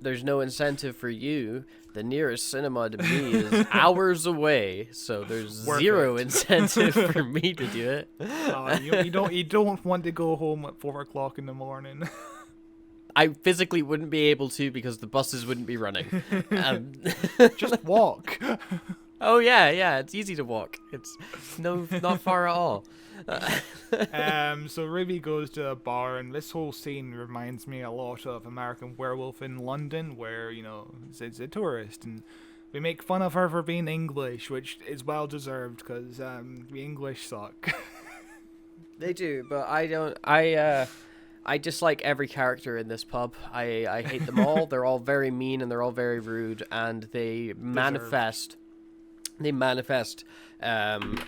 There's no incentive for you. The nearest cinema to me is hours away, so there's zero incentive for me to do it. You don't want to go home at 4 o'clock in the morning. I physically wouldn't be able to because the buses wouldn't be running. Just walk. Oh yeah, it's easy to walk. It's not far at all. So Ruby goes to a bar, and this whole scene reminds me a lot of American Werewolf in London, where, you know, it's a tourist, and we make fun of her for being English, which is well deserved, because the English suck. They do, but I don't. I dislike every character in this pub. I hate them all. They're all very mean, and they're all very rude, and they manifest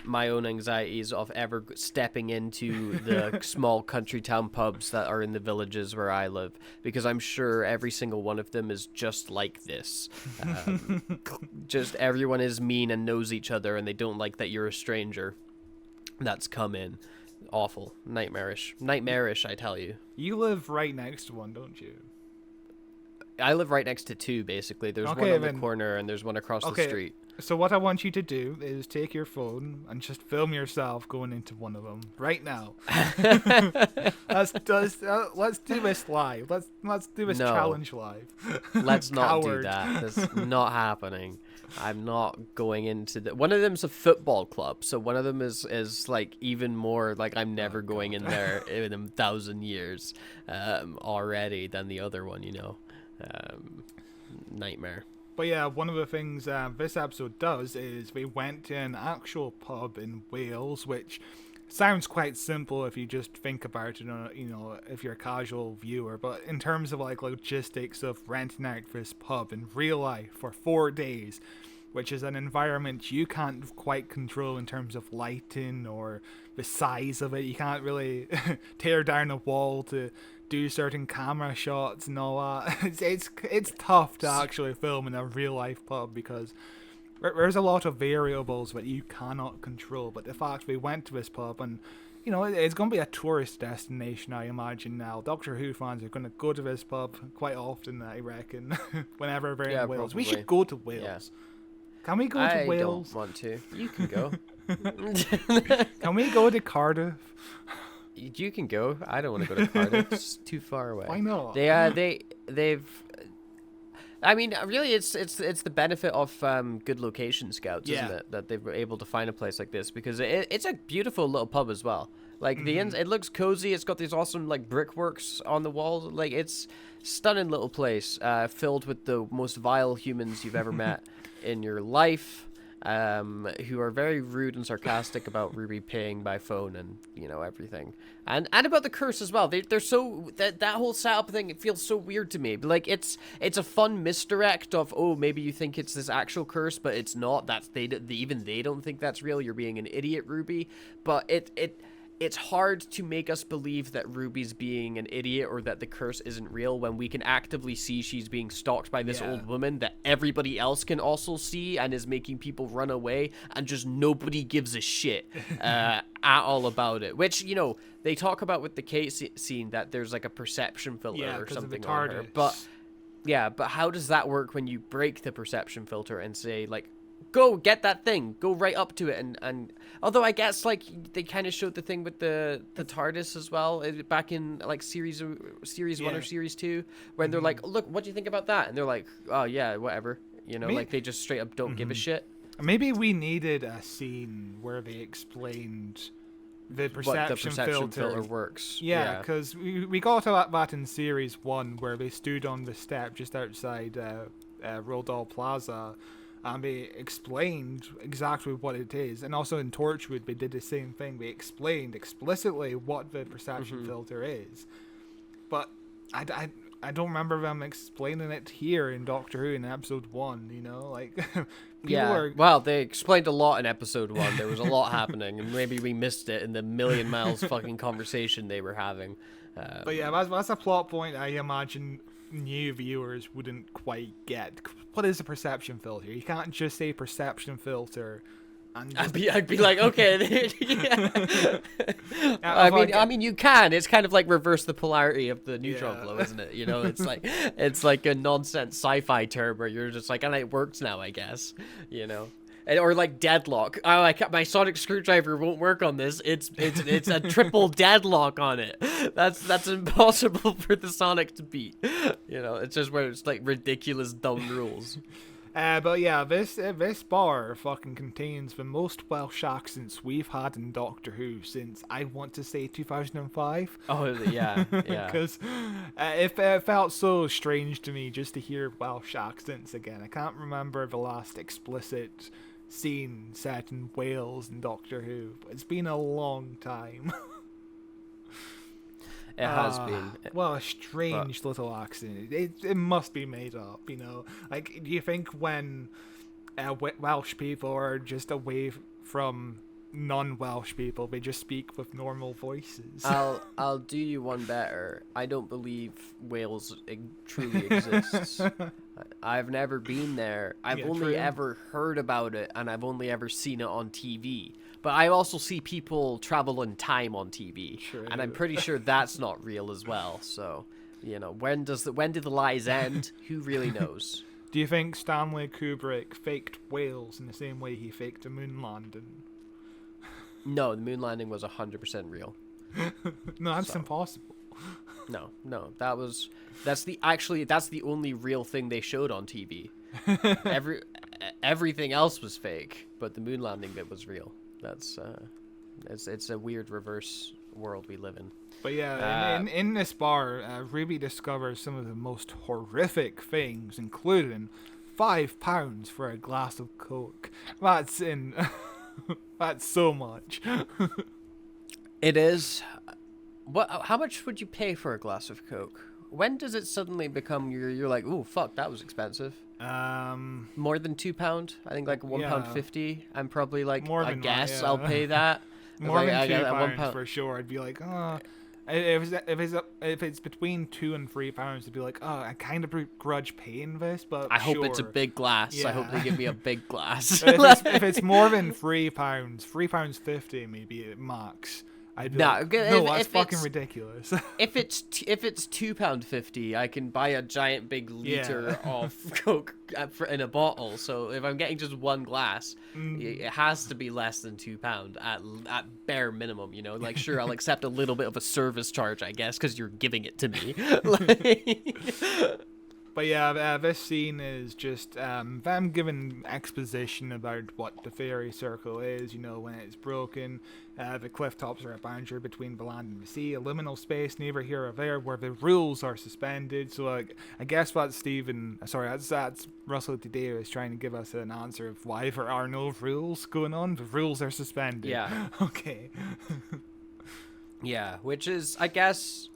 my own anxieties of ever stepping into the small country town pubs that are in the villages where I live, because I'm sure every single one of them is just like this. Just everyone is mean and knows each other, and they don't like that you're a stranger that's come in. Awful. Nightmarish, I tell you. You live right next to one, don't you? I live right next to 2, basically. There's one on the corner, and there's one across the street. So what I want you to do is take your phone and just film yourself going into one of them right now. Let's do this live. Let's do this challenge live. Let's not do that. That's not happening. I'm not going into one of them's a football club, so one of them is like even more like I'm never going in there in 1,000 years already than the other one, you know. Nightmare. But yeah, one of the things this episode does is we went to an actual pub in Wales, which sounds quite simple if you just think about it, you know, if you're a casual viewer. But in terms of like logistics of renting out this pub in real life for 4 days, which is an environment you can't quite control in terms of lighting or the size of it. You can't really tear down a wall to do certain camera shots and all that. It's tough to actually film in a real life pub because there's a lot of variables that you cannot control. But the fact we went to this pub, and you know, it's going to be a tourist destination, I imagine now. Doctor Who fans are going to go to this pub quite often, I reckon, whenever they're in Wales. Probably. We should go to Wales. Yeah. Can we go to Wales? I don't want to. You can go. Can we go to Cardiff? You can go. I don't want to go to Cardiff. It's too far away. Why not? They've I mean, really, it's the benefit of good location scouts, Yeah. isn't it? That they were able to find a place like this because it's a beautiful little pub as well. Like it looks cozy. It's got these awesome like brickworks on the walls. Like it's stunning little place, filled with the most vile humans you've ever met in your life. Who are very rude and sarcastic about Ruby paying by phone and everything, and about the curse as well. They're so that whole setup thing. It feels so weird to me. Like it's a fun misdirect of, oh, maybe you think it's this actual curse, but it's not. Even they don't think that's real. You're being an idiot, Ruby. But it's hard to make us believe that Ruby's being an idiot or that the curse isn't real when we can actively see she's being stalked by this old woman that everybody else can also see and is making people run away, and just nobody gives a shit at all about it. Which, they talk about with the case scene that there's like a perception filter or something on her. But how does that work when you break the perception filter and say, like, go get that thing, go right up to it, and although I guess like they kind of showed the thing with the TARDIS as well back in like series 1 or series 2 when they're like, look, what do you think about that? And they're like, oh yeah, whatever, like they just straight up don't give a shit. Maybe we needed a scene where they explained the perception filter works. Yeah, because we got to that in series 1 where they stood on the step just outside Rodal Plaza. And they explained exactly what it is. And also in Torchwood, they did the same thing. They explained explicitly what the perception filter is. But I don't remember them explaining it here in Doctor Who in episode 1, Like, Well, they explained a lot in episode 1. There was a lot happening, and maybe we missed it in the million miles fucking conversation they were having. But yeah, that's a plot point I imagine new viewers wouldn't quite get. What is a perception filter? You can't just say perception filter. And I'd be like, okay. I mean, you can. It's kind of like reverse the polarity of the neutron flow, isn't it? It's like a nonsense sci-fi term where you're just like, and it works now, I guess. Or like deadlock. Oh, my sonic screwdriver won't work on this. It's a triple deadlock on it. That's impossible for the sonic to beat. It's just where it's like ridiculous dumb rules. But yeah, this bar fucking contains the most Welsh accents we've had in Doctor Who since, I want to say, 2005. Oh yeah. Because it felt so strange to me just to hear Welsh accents again. I can't remember the last explicit scene set in Wales in Doctor Who. It's been a long time. It has been. Well, a strange little accent. It must be made up, Like, do you think when Welsh people are just away from non-Welsh people, they just speak with normal voices? I'll do you one better. I don't believe Wales truly exists. I've never been there. I've only ever heard about it, and I've only ever seen it on TV. But I also see people travel in time on TV, and I'm pretty sure that's not real as well. So, when did the lies end? Who really knows? Do you think Stanley Kubrick faked Wales in the same way he faked the moon landing? No, the moon landing was 100% real. No, that's impossible. No, that's the only real thing they showed on TV. Everything else was fake, but the moon landing bit was real. That's it's a weird reverse world we live in. But yeah, in this bar, Ruby discovers some of the most horrific things, including £5 for a glass of Coke. That's so much. It is. How much would you pay for a glass of Coke? When does it suddenly become you're like, oh fuck, that was expensive? More than £2? I think like £1.50. I'm probably like, I guess I'll pay that. More than £2 for sure. I'd be like, oh. If it's between £2 and £3, it'd be like, oh, I kind of begrudge paying this, but I hope it's a big glass. Yeah. I hope they give me a big glass. if it's more than £3.50 maybe at max. I'd be like, no, that's fucking ridiculous. if it's £2.50, I can buy a giant big liter of Coke in a bottle. So if I'm getting just one glass, it has to be less than £2 at bare minimum. Like sure, I'll accept a little bit of a service charge, I guess, because you're giving it to me. But yeah, this scene is just them giving exposition about what the fairy circle is, when it's broken. The cliff tops are a boundary between the land and the sea, a liminal space neither here or there where the rules are suspended. So I guess that's Russell T Davies trying to give us an answer of why there are no rules going on. The rules are suspended. Yeah. Okay. Yeah, which is, I guess,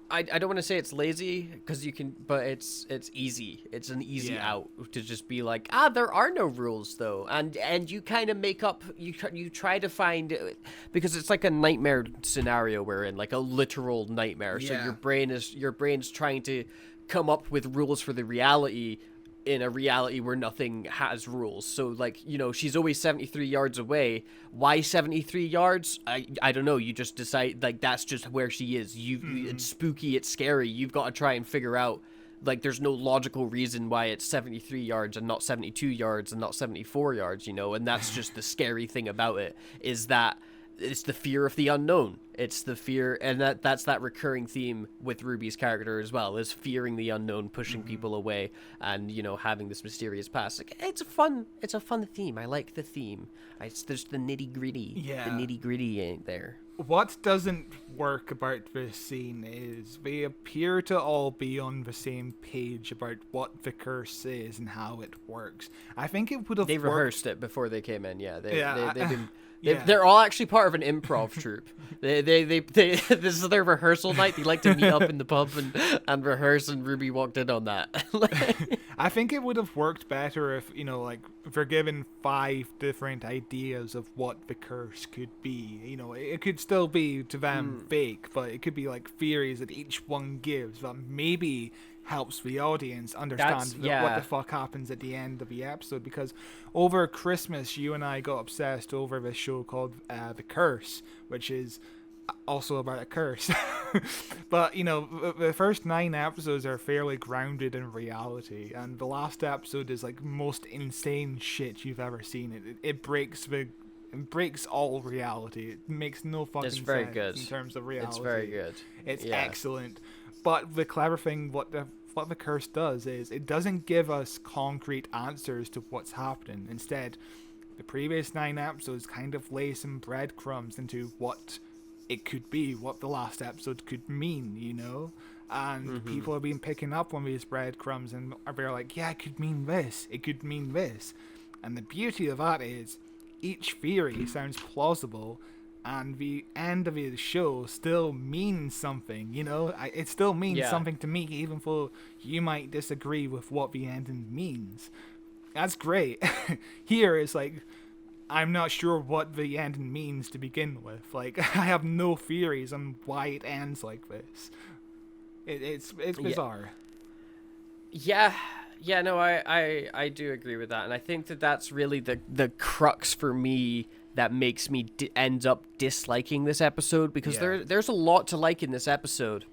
I don't want to say it's lazy because you can, but it's easy. It's an easy out to just be like, there are no rules though, and you kind of make up. You try to find, because it's like a nightmare scenario we're in, like a literal nightmare. So your brain's trying to come up with rules for the reality in a reality where nothing has rules. So like, she's always 73 yards away. Why 73 yards? I don't know. You just decide, like, that's just where she is. It's spooky, it's scary. You've got to try and figure out, like, there's no logical reason why it's 73 yards and not 72 yards and not 74 yards, and that's just the scary thing about it, is that it's the fear of the unknown. It's the fear, and that's that recurring theme with Ruby's character as well, is fearing the unknown, pushing people away, and having this mysterious past. Like, it's a fun theme. I like the theme. There's the nitty gritty. Yeah. The nitty gritty ain't there. What doesn't work about this scene is they appear to all be on the same page about what the curse is and how it works. I think it would have. They rehearsed it before they came in. Yeah, they've been. Yeah. They're all actually part of an improv troupe. They this is their rehearsal night. They like to meet up in the pub and rehearse, and Ruby walked in on that. I think it would have worked better if, they're given 5 different ideas of what the curse could be. It could still be to them fake, but it could be like theories that each one gives that maybe helps the audience understand what the fuck happens at the end of the episode. Because over Christmas, you and I got obsessed over this show called The Curse, which is also about a curse. But, the first 9 episodes are fairly grounded in reality, and the last episode is like most insane shit you've ever seen. It breaks all reality. It makes no fucking sense good. in terms of reality. It's very good. It's excellent. But the clever thing, what the curse does is it doesn't give us concrete answers to what's happening. Instead, the previous 9 episodes kind of lay some breadcrumbs into what it could be, what the last episode could mean, And people have been picking up on these breadcrumbs, and they're like, yeah, it could mean this, it could mean this. And the beauty of that is each theory sounds plausible, and the end of the show still means something, it still means something to me, even though you might disagree with what the ending means. That's great. Here it's like, I'm not sure what the ending means to begin with. Like, I have no theories on why it ends like this. It's bizarre. Yeah, no, I do agree with that, and I think that's really the crux for me that makes me end up disliking this episode, because there's a lot to like in this episode.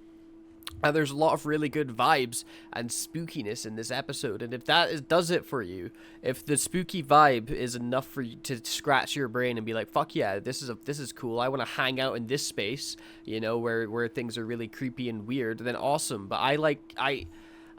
There's a lot of really good vibes and spookiness in this episode, and if that does it for you, if the spooky vibe is enough for you to scratch your brain and be like, fuck yeah, this is cool, I want to hang out in this space, where things are really creepy and weird, then awesome. But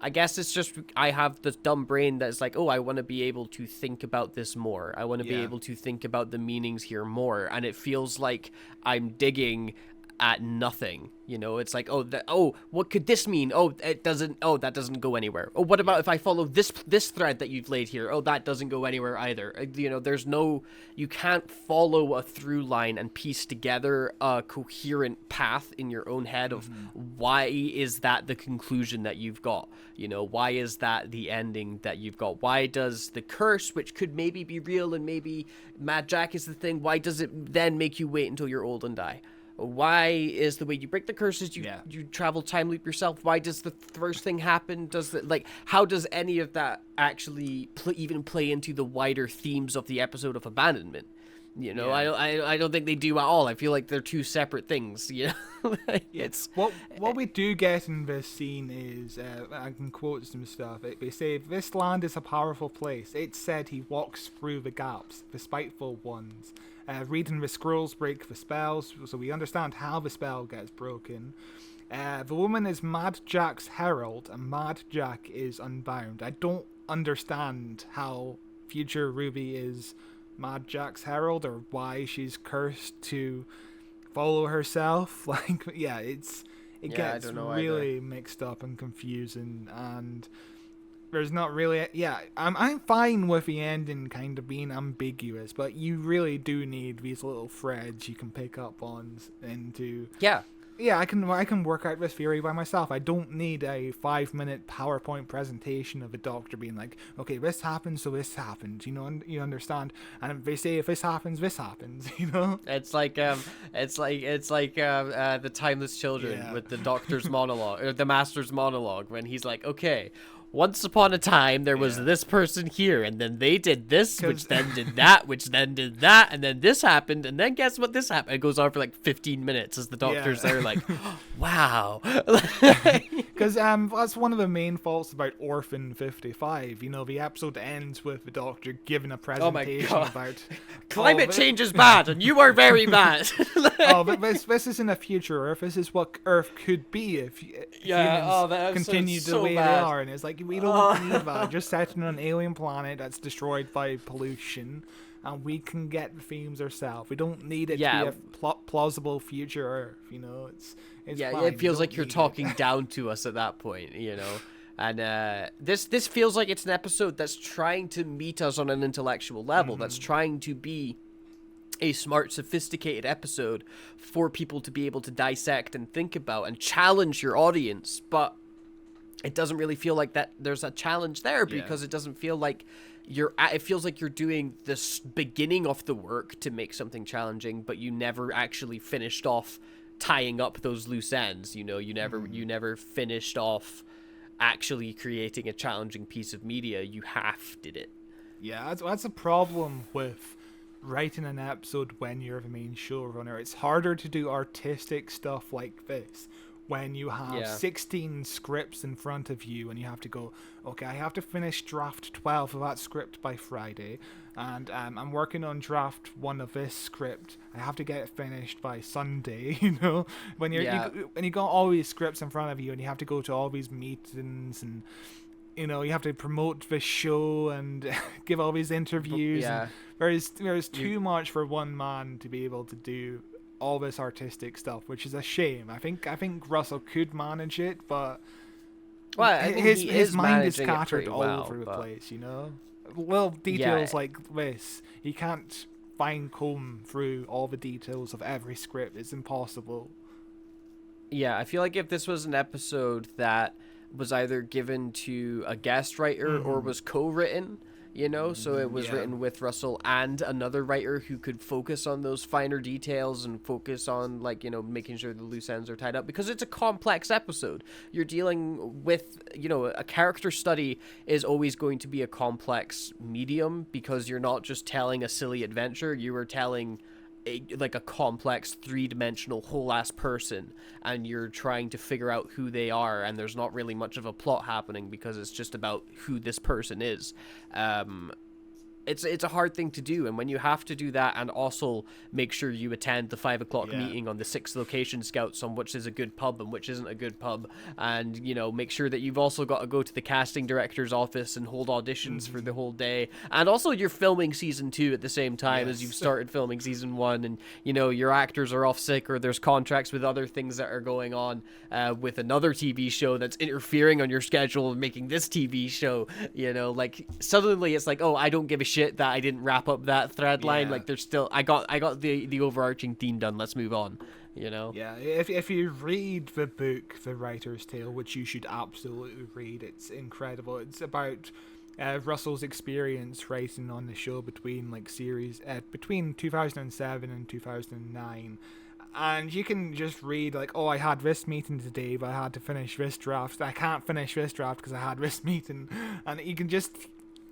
I guess it's just I have this dumb brain that's like, oh, I want to be able to think about this more. I want to be able to think about the meanings here more. And it feels like I'm digging at nothing. It's like, what could this mean? That doesn't go anywhere. Oh, what about if I follow this thread that you've laid here? Oh, that doesn't go anywhere either. You can't follow a through line and piece together a coherent path in your own head of why is that the conclusion that you've got? Why is that the ending that you've got? Why does the curse, which could maybe be real and maybe Mad Jack is the thing, why does it then make you wait until you're old and die? Why is the way you break the curses, you travel time loop yourself? Why does the first thing happen? How does any of that actually even play into the wider themes of the episode of abandonment? I don't think they do at all. I feel like they're two separate things. It's what we do get in this scene is I can quote some stuff. They say, "This land is a powerful place. It said he walks through the gaps, the spiteful ones. Reading the scrolls break the spells, so we understand how the spell gets broken. The woman is Mad Jack's herald, and Mad Jack is unbound. I don't understand how future Ruby is Mad Jack's herald, or why she's cursed to follow herself. Like, yeah, it gets really mixed up and confusing, and there's not really. Yeah, I'm fine with the ending kind of being ambiguous, but you really do need these little threads you can pick up on into. Yeah, I can work out this theory by myself. I don't need a 5-minute PowerPoint presentation of a doctor being like, okay, this happens, so this happens. You understand? And they say if this happens, this happens. It's like the Timeless Children with the doctor's monologue, or the master's monologue, when he's like, okay, once upon a time, there was this person here, and then they did this, which then did that, which then did that, and then this happened, and then guess what this happened? It goes on for like 15 minutes as the doctor's there like, wow. Because that's one of the main faults about Orphan 55. The episode ends with the doctor giving a presentation about... Climate change is bad, and you are very bad. But this isn't a future Earth. This is what Earth could be if humans continue the way they are. And it's like, we don't need that. Just setting on an alien planet that's destroyed by pollution, and we can get the themes ourselves. We don't need it to be a plausible future Earth. It's fine. It feels like you're talking down to us at that point. And this feels like it's an episode that's trying to meet us on an intellectual level. That's trying to be a smart, sophisticated episode for people to be able to dissect and think about and challenge your audience, but it doesn't really feel like that there's a challenge there, because it doesn't feel like it feels like you're doing this beginning of the work to make something challenging, but you never actually finished off tying up those loose ends. You never finished off actually creating a challenging piece of media. You half did it. Yeah, that's a problem with writing an episode when you're the main showrunner. It's harder to do artistic stuff like this when you have 16 scripts in front of you, and you have to go, okay, I have to finish draft 12 of that script by Friday, and I'm working on draft 1 of this script. I have to get it finished by Sunday. When you got all these scripts in front of you, and you have to go to all these meetings, and you have to promote the show and give all these interviews. And there's too much for one man to be able to do all this artistic stuff, which is a shame. I think Russell could manage it, but his mind is scattered all over the place. Little details like this, he can't fine comb through all the details of every script. It's impossible. Yeah, I feel like if this was an episode that was either given to a guest writer or was co-written, so it was written with Russell and another writer who could focus on those finer details and focus on making sure the loose ends are tied up, because it's a complex episode. You're dealing with, a character study is always going to be a complex medium, because you're not just telling a silly adventure, you are telling a complex 3-dimensional whole ass person, and you're trying to figure out who they are, and there's not really much of a plot happening because it's just about who this person is. It's a hard thing to do, and when you have to do that and also make sure you attend the 5 o'clock meeting on the 6 location scouts on which is a good pub and which isn't a good pub, and make sure that you've also got to go to the casting director's office and hold auditions for the whole day, and also you're filming season 2 at the same time as you've started filming season 1, and your actors are off sick, or there's contracts with other things that are going on with another TV show that's interfering on your schedule and making this TV show, suddenly it's like, oh, I don't give a shit that I didn't wrap up that thread line. Like, there's still, I got the overarching theme done, let's move on. If you read the book The Writer's Tale, which you should absolutely read, it's incredible. It's about Russell's experience writing on the show between between 2007 and 2009. And you can just read I had this meeting today, but I had to finish this draft. I can't finish this draft because I had this meeting. And you can just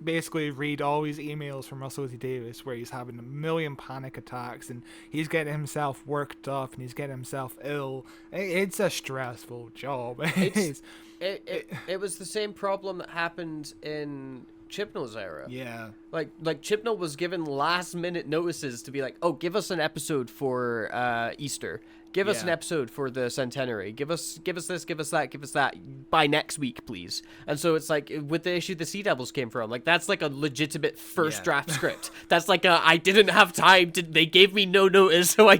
basically read all these emails from Russell T Davies where he's having a million panic attacks, and he's getting himself worked up, and he's getting himself ill. It's a stressful job. It was the same problem that happened in Chibnall's era. Yeah. Like Chibnall was given last minute notices to be like, oh, give us an episode for Easter. Give us an episode for the centenary. Give us this, give us that by next week, please. And so it's like with the issue the Sea Devils came from, like that's like a legitimate first draft script. That's like I didn't have time to. They gave me no notice, so I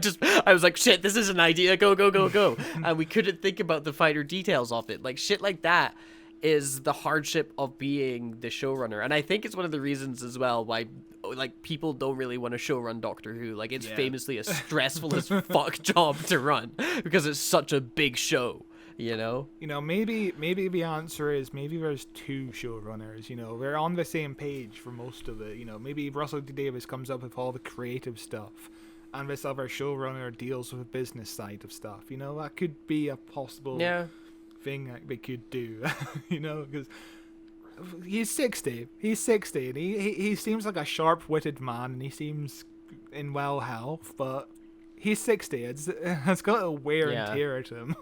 was like, shit, this is an idea. Go. And we couldn't think about the finer details of it. Like shit like that is the hardship of being the showrunner. And I think it's one of the reasons as well why like people don't really want to showrun Doctor Who. Like it's famously a stressful as fuck job to run because it's such a big show, you know? You know, maybe the answer is maybe there's two showrunners, you know. We're on the same page for most of it, you know. Maybe Russell T Davies comes up with all the creative stuff and this other showrunner deals with the business side of stuff, you know. That could be a possible thing that they could do, you know, because he's 60 and he seems like a sharp-witted man and he seems in well health, but he's 60. It's got a wear and tear to him.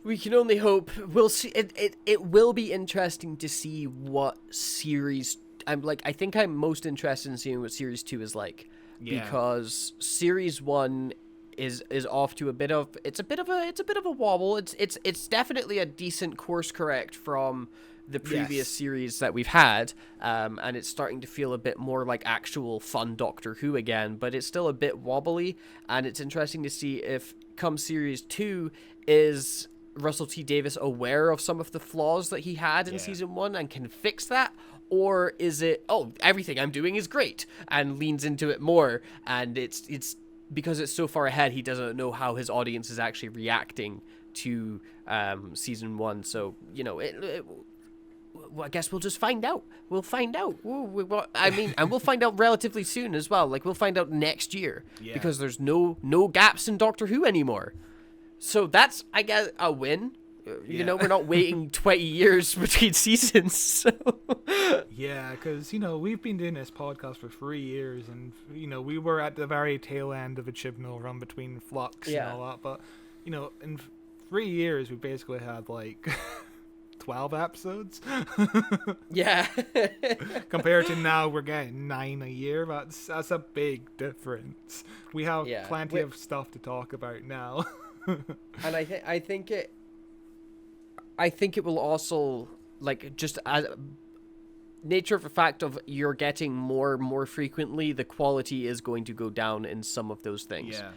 We can only hope. We'll see. It will be interesting to see what series. I think I'm most interested in seeing what series 2 is like, because series 1 is off to a bit of a wobble. It's definitely a decent course correct from the previous series that we've had, and it's starting to feel a bit more like actual fun Doctor Who again, but it's still a bit wobbly, and it's interesting to see if come series 2 is Russell T Davies aware of some of the flaws that he had in season 1 and can fix that, or is it everything I'm doing is great and leans into it more, and it's because it's so far ahead, he doesn't know how his audience is actually reacting to season 1. So, you know, well, I guess we'll just find out. We'll find out. And we'll find out relatively soon as well. Like, we'll find out next year because there's no gaps in Doctor Who anymore. So that's, I guess, a win. You know, we're not waiting 20 years between seasons. So. Yeah, because, you know, we've been doing this podcast for 3 years, and, you know, we were at the very tail end of a Chibnall run between Flux and all that, but, you know, in 3 years, we basically had, like, 12 episodes. Yeah. Compared to now, we're getting 9 a year. That's a big difference. We have plenty of stuff to talk about now. And I think it will also, like, just as nature of the fact of you're getting more frequently, the quality is going to go down in some of those things. Yeah.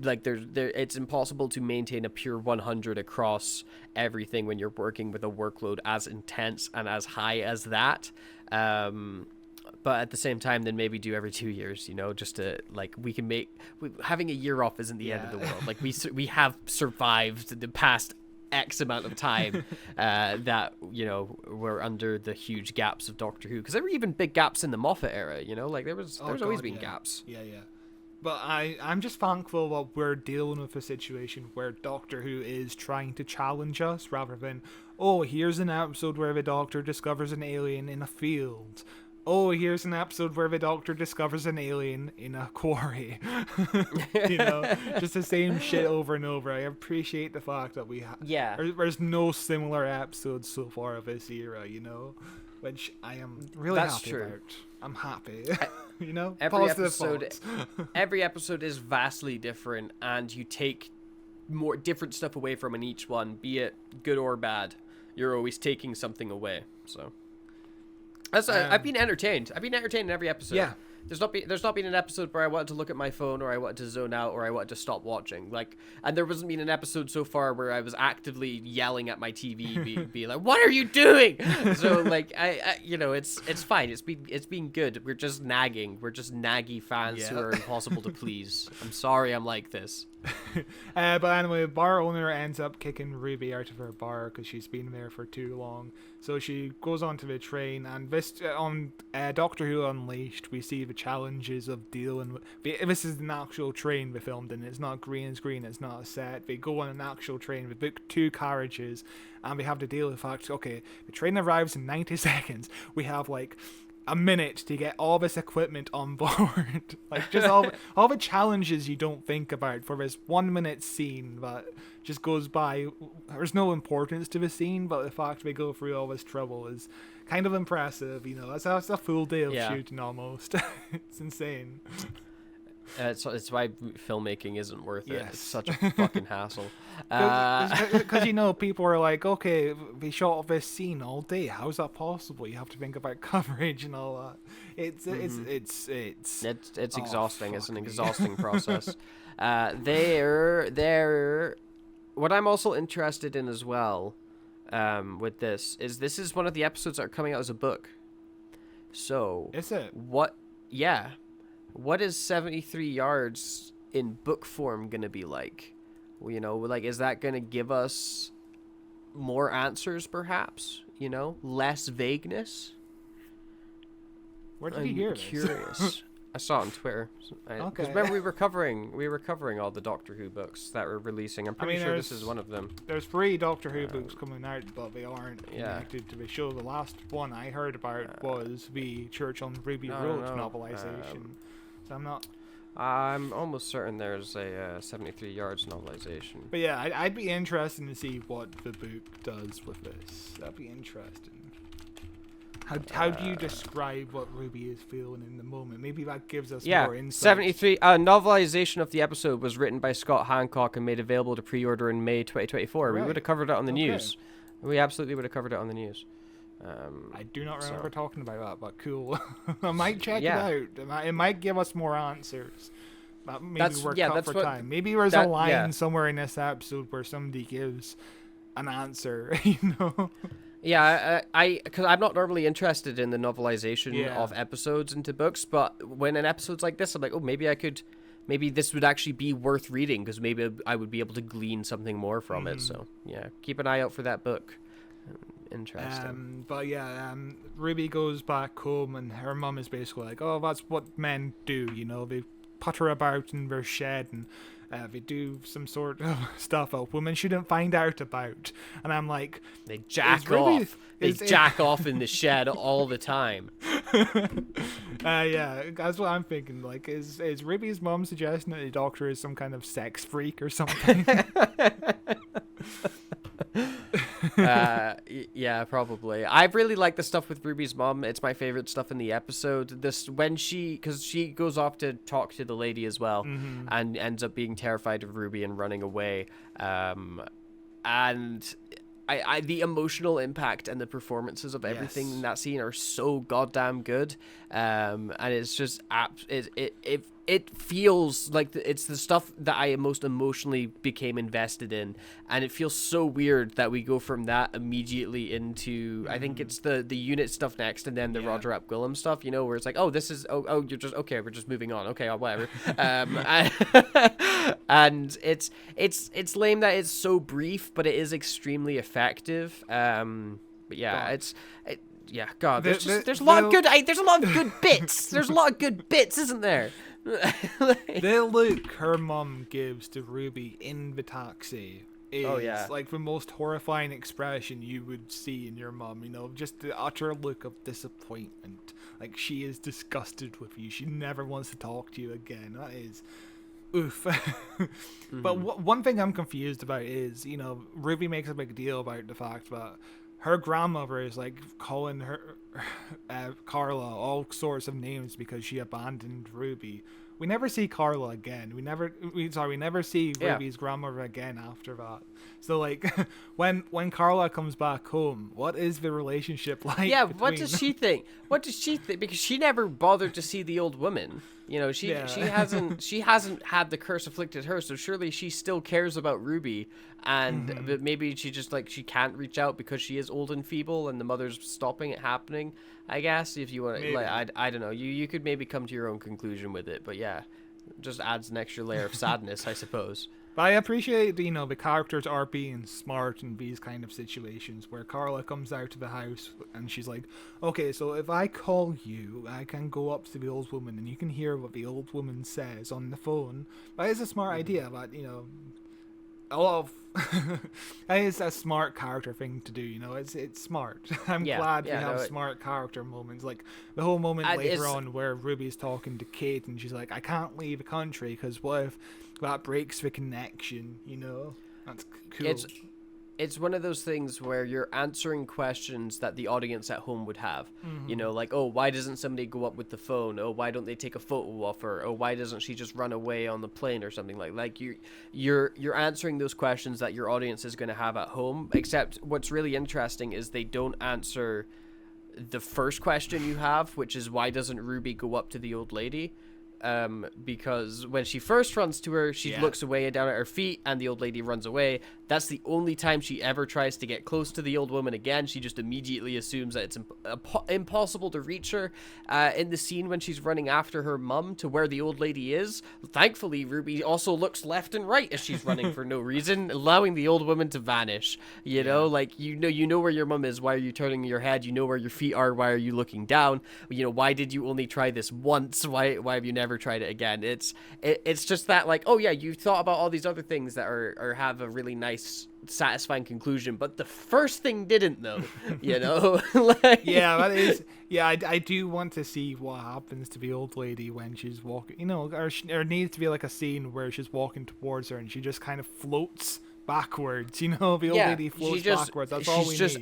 Like it's impossible to maintain a pure 100 across everything when you're working with a workload as intense and as high as that. But at the same time, then maybe do every 2 years, you know, just to, like, having a year off isn't the end of the world. Like, we have survived the past X amount of time that, you know, we're under the huge gaps of Doctor Who, because there were even big gaps in the Moffat era, you know, like there's always been gaps. But I'm just thankful that we're dealing with a situation where Doctor Who is trying to challenge us rather than, oh, here's an episode where the Doctor discovers an alien in a field. Oh, here's an episode where the Doctor discovers an alien in a quarry. You know, just the same shit over and over. I appreciate the fact that there's no similar episodes so far of this era, you know, which I am really happy about. I'm happy. You know, every episode is vastly different, and you take more different stuff away from in each one, be it good or bad. You're always taking something away, so. I've been entertained. I've been entertained in every episode. Yeah. There's not been an episode where I wanted to look at my phone, or I wanted to zone out, or I wanted to stop watching. Like, and there hasn't been an episode so far where I was actively yelling at my TV, be like, "What are you doing?" So, like, I you know, it's fine. It's been good. We're just nagging. We're just naggy fans who are impossible to please. I'm sorry, I'm like this. But anyway, bar owner ends up kicking Ruby out of her bar because she's been there for too long. So she goes onto the train, and this on Doctor Who Unleashed, we see the challenges of dealing with. This is an actual train they filmed in. It's not green screen. It's not a set. They go on an actual train. They book 2 carriages, and we have to deal with the fact. Okay, the train arrives in 90 seconds. We have like a minute to get all this equipment on board. Like, just all the challenges you don't think about for this 1 minute scene that just goes by. There's no importance to the scene, but the fact they go through all this trouble is kind of impressive. That's a full day of shooting almost. It's insane. It's why filmmaking isn't worth it. It's such a fucking hassle. Because people are like, okay, we shot this scene all day. How's that possible? You have to think about coverage and all that. It's exhausting. It's an exhausting process. What I'm also interested in as well, with this is one of the episodes that are coming out as a book. So is it? What? Yeah. What is 73 yards in book form gonna be like? Is that gonna give us more answers, perhaps? Less vagueness. Where did you hear this? Curious. I saw it on Twitter. Because remember we were covering all the Doctor Who books that were releasing. I'm pretty sure this is one of them. There's 3 Doctor Who books coming out, but they aren't connected to the show. The last one I heard about was the Church on Ruby Road novelization. So I'm almost certain there's a 73 yards novelization. But yeah, I'd be interested to see what the book does with this. That'd be interesting. How do you describe what Ruby is feeling in the moment? Maybe that gives us more insight. 73 novelization of the episode was written by Scott Hancock and made available to pre-order in May 2024. Right. We would have covered it on the news. We absolutely would have covered it on the news. I do not remember talking about that, but cool. I might check it out. It might give us more answers. Maybe we're cut for time. Maybe there's a line somewhere in this episode where somebody gives an answer, Yeah, because I'm not normally interested in the novelization of episodes into books, but when an episode's like this, I'm like, oh, maybe this would actually be worth reading, because maybe I would be able to glean something more from it. So yeah, keep an eye out for that book. Interesting. Ruby goes back home and her mum is basically like, oh, that's what men do, they putter about in their shed and they do some sort of stuff that women shouldn't find out about. And I'm like, they jack off. They jack off in the shed all the time. Yeah, that's what I'm thinking. Like, is Ruby's mom suggesting that the Doctor is some kind of sex freak or something? Yeah, probably. I really like the stuff with Ruby's mom. It's my favorite stuff in the episode. Because she goes off to talk to the lady as well, and ends up being terrified of Ruby and running away. And the emotional impact and the performances of everything in that scene are so goddamn good. And it's just it feels like it's the stuff that I most emotionally became invested in, and it feels so weird that we go from that immediately into I think it's the unit stuff next, and then the Roger Ap Gwilym stuff, where it's like, oh, this is you're just okay, we're just moving on, okay, whatever. And it's lame that it's so brief, but it is extremely effective. But yeah, God, there's a lot of good bits. There's a lot of good bits, isn't there? The look her mum gives to Ruby in the taxi is like the most horrifying expression you would see in your mum. Just the utter look of disappointment. Like, she is disgusted with you. She never wants to talk to you again. That is oof. But one thing I'm confused about is, Ruby makes a big deal about the fact that her grandmother is like calling her Carla all sorts of names because she abandoned Ruby. We never see Carla again. We never see Ruby's grandmother again after that. So like, when Carla comes back home, what is the relationship like? Yeah, what does she think? Because she never bothered to see the old woman. She hasn't had the curse afflicted her, so surely she still cares about Ruby. And but maybe she just she can't reach out because she is old and feeble, and the mother's stopping it happening. I guess if you want to, I don't know. You could maybe come to your own conclusion with it, but yeah, it just adds an extra layer of sadness, I suppose. But I appreciate, the characters are being smart in these kind of situations where Carla comes out of the house and she's like, okay, so if I call you, I can go up to the old woman and you can hear what the old woman says on the phone. That is a smart idea, but, a lot of I think it's a smart character thing to do, you know. It's smart. I'm glad we have smart character moments, like the whole moment later on where Ruby's talking to Kate and she's like, I can't leave the country because what if that breaks the connection, you know? That's cool. It's one of those things where you're answering questions that the audience at home would have. Mm-hmm. You know, like, oh, why doesn't somebody go up with the phone? Oh, why don't they take a photo of her? Oh, why doesn't she just run away on the plane or something like you're answering those questions that your audience is going to have at home. Except what's really interesting is they don't answer the first question you have, which is why doesn't Ruby go up to the old lady? Because when she first runs to her, she looks away down at her feet and the old lady runs away. That's the only time she ever tries to get close to the old woman again. She just immediately assumes that it's impossible to reach her. In the scene when she's running after her mum to where the old lady is, thankfully Ruby also looks left and right as she's running for no reason, allowing the old woman to vanish. You know, like you know where your mum is. Why are you turning your head? You know where your feet are. Why are you looking down? You know, why did you only try this once? Why have you never tried it again? It's just that, like, oh yeah, you thought about all these other things that are have a really nice satisfying conclusion, but the first thing didn't, though. You know. Like... that is I do want to see what happens to the old lady when she's walking, you know, or needs to be like a scene where she's walking towards her and she just kind of floats backwards, you know. The old lady floats backwards. That's all we need.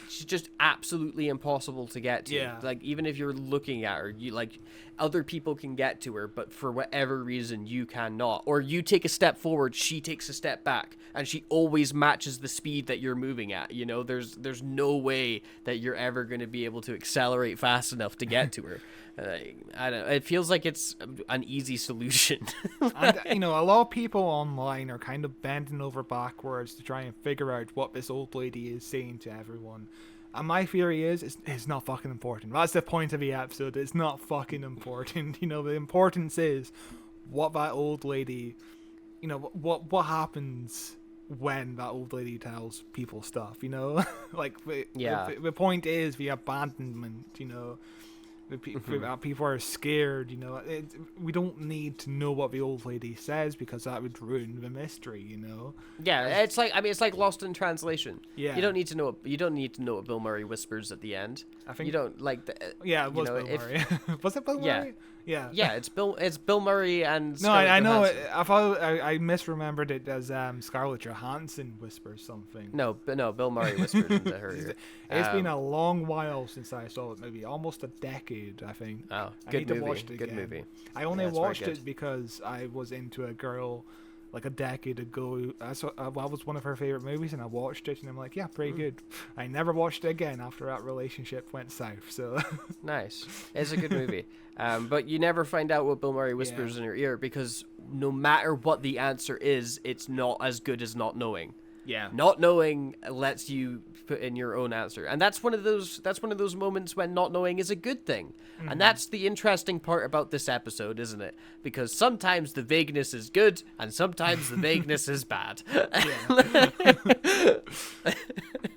She's just absolutely impossible to get to. Like, even if you're looking at her, you like other people can get to her, but for whatever reason you cannot. Or you take a step forward, she takes a step back, and she always matches the speed that you're moving at. You know, there's no way that you're ever going to be able to accelerate fast enough to get to her. I don't know. It feels like it's an easy solution. And, you know, a lot of people online are kind of bending over backwards to try and figure out what this old lady is saying to everyone. And my theory is, it's not fucking important. That's the point of the episode. It's not fucking important. You know, the importance is what that old lady, you know, what happens when that old lady tells people stuff, you know? Like, the point is the abandonment, you know? People are scared, you know. We don't need to know what the old lady says because that would ruin the mystery, you know. Yeah, it's like Lost in Translation. Yeah, you don't need to know what Bill Murray whispers at the end. I think you don't like. It was Bill Murray. Was it Bill Murray? Yeah, it's Bill Murray and Scarlett I know it. I thought I misremembered it as Scarlett Johansson whispers something. No, Bill Murray whispered into her ear. It's been a long while since I saw it, maybe almost a decade, I think. Oh, I need to watch it again. Good movie. I only watched it because I was into a girl like a decade ago. That was one of her favorite movies, and I watched it, and I'm like, yeah, pretty good. I never watched it again after that relationship went south. So nice. It's a good movie. But you never find out what Bill Murray whispers in your ear because no matter what the answer is, it's not as good as not knowing. Yeah. Not knowing lets you put in your own answer. And that's one of those moments when not knowing is a good thing. Mm-hmm. And that's the interesting part about this episode, isn't it? Because sometimes the vagueness is good and sometimes the vagueness is bad.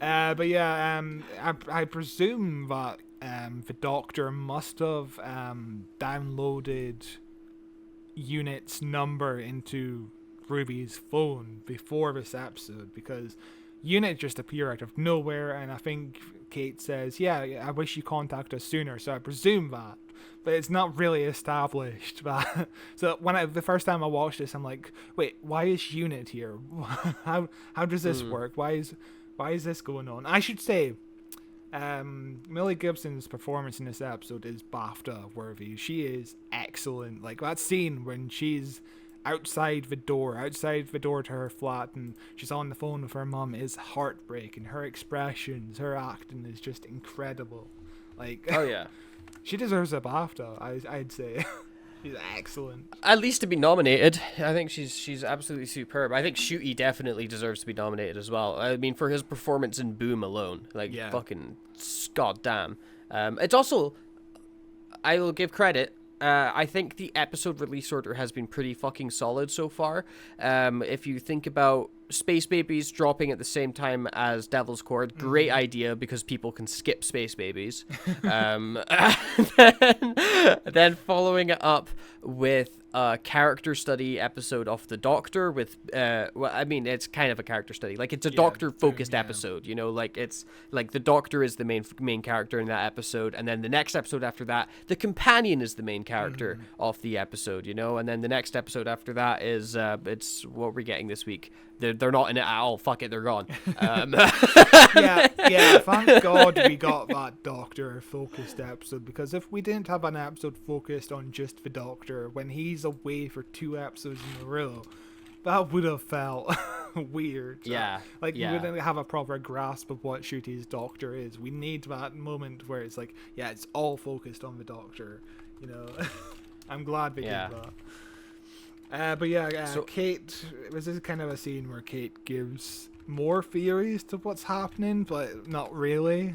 I presume that the Doctor must have downloaded Unit's number into Ruby's phone before this episode, because Unit just appeared out of nowhere, and I think Kate says, yeah, I wish you contacted us sooner, so I presume that, but it's not really established. But so the first time I watched this, I'm like, wait, why is Unit here? How does this work? Why is this going on? I should say, Millie Gibson's performance in this episode is BAFTA worthy. She is excellent. Like that scene when she's outside the door to her flat and she's on the phone with her mum is heartbreaking. Her expressions, her acting is just incredible. Like, oh yeah, she deserves a BAFTA. I'd say. She's excellent. At least to be nominated. I think she's absolutely superb. I think Shooty definitely deserves to be nominated as well. I mean, for his performance in Boom alone, like fucking goddamn. It's also, I will give credit. I think the episode release order has been pretty fucking solid so far. If you think about Space Babies dropping at the same time as Devil's Cord. Great idea, because people can skip Space Babies. Then following it up with a character study episode of the Doctor with well, I mean, it's kind of a character study, like it's a Doctor focused episode, you know, like it's like the Doctor is the main character in that episode, and then the next episode after that the companion is the main character of the episode, you know, and then the next episode after that is it's what we're getting this week. They're not in it at all. Fuck it, they're gone. Yeah. Thank God we got that Doctor focused episode, because if we didn't have an episode focused on just the Doctor when he's away for 2 episodes in a row, that would have felt weird. Yeah. We wouldn't have a proper grasp of what Ncuti's Doctor is. We need that moment where it's like, yeah, it's all focused on the Doctor. You know, I'm glad we did that. But yeah, so, Kate, this is kind of a scene where Kate gives more theories to what's happening, but not really.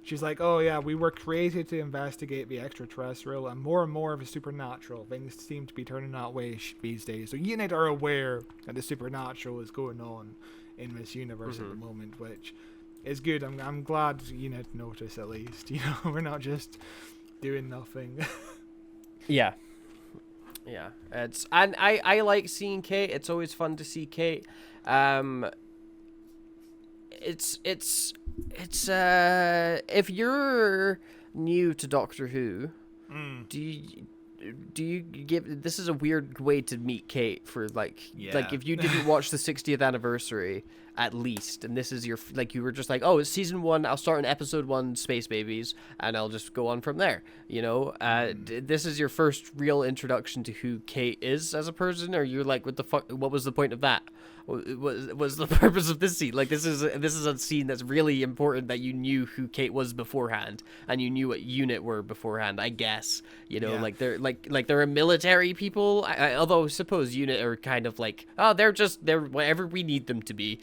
She's like, oh yeah, we were created to investigate the extraterrestrial, and more of the supernatural. Things seem to be turning that way these days. So UNIT are aware that the supernatural is going on in this universe at the moment, which is good. I'm glad UNIT notice, at least. You know, we're not just doing nothing. Yeah. Yeah, and I like seeing Kate. It's always fun to see Kate. It's if you're new to Doctor Who, do you give, this is a weird way to meet Kate for like if you didn't watch the 60th anniversary at least, and this is your, like, you were just like, oh, it's season 1, I'll start in episode 1 Space Babies and I'll just go on from there, you know. This is your first real introduction to who Kate is as a person, or you're like, what the fuck, what was the point of that? Was the purpose of this scene? Like, this is a scene that's really important, that you knew who Kate was beforehand, and you knew what UNIT were beforehand, I guess, you know. Like they're like they're a military people, although I suppose UNIT are kind of like, oh, they're whatever we need them to be.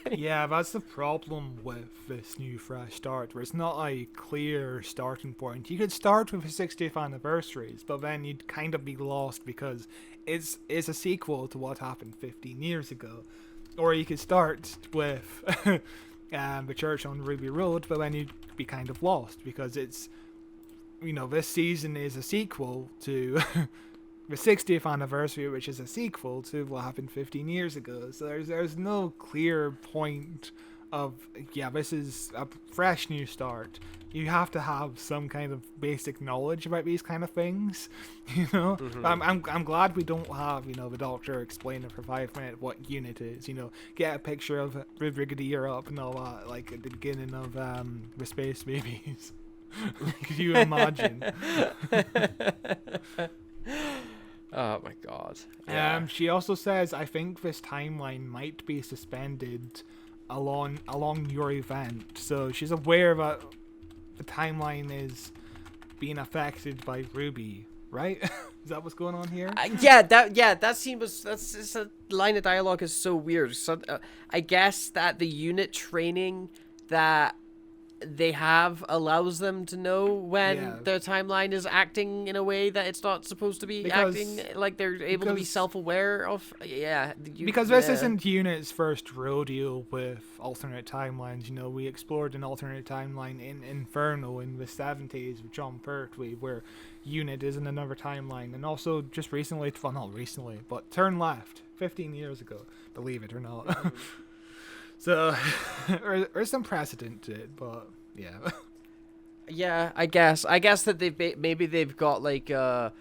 Yeah, that's the problem with this new fresh start, where it's not a clear starting point. You could start with the 60th anniversaries, but then you'd kind of be lost, because it's a sequel to what happened 15 years ago. Or you could start with the church on Ruby Road, but then you'd be kind of lost, because it's, you know, this season is a sequel to the 60th anniversary, which is a sequel to what happened 15 years ago. So there's no clear point of, yeah, this is a fresh new start. You have to have some kind of basic knowledge about these kind of things, you know. I'm glad we don't have, you know, the Doctor explaining for 5 minutes what UNIT is, you know. Get a picture of the Brigadier up and all that, like at the beginning of the Space Babies. Could you imagine? Oh my god. Yeah. She also says, I think this timeline might be suspended along your event. So she's aware that the timeline is being affected by Ruby, right? Is that what's going on here? That scene was, that's a line of dialogue is so weird. So I guess that the UNIT training that they have allows them to know when their timeline is acting in a way that it's not supposed to be acting, like they're able to be self-aware of. Because this isn't UNIT's first rodeo with alternate timelines. You know, we explored an alternate timeline in Inferno in the 70s with John Pertwee, where UNIT is in another timeline, and also just recently, well, not recently, but Turn Left 15 years ago, believe it or not. So, there's some precedent to it, but yeah. Yeah, I guess that they've got like a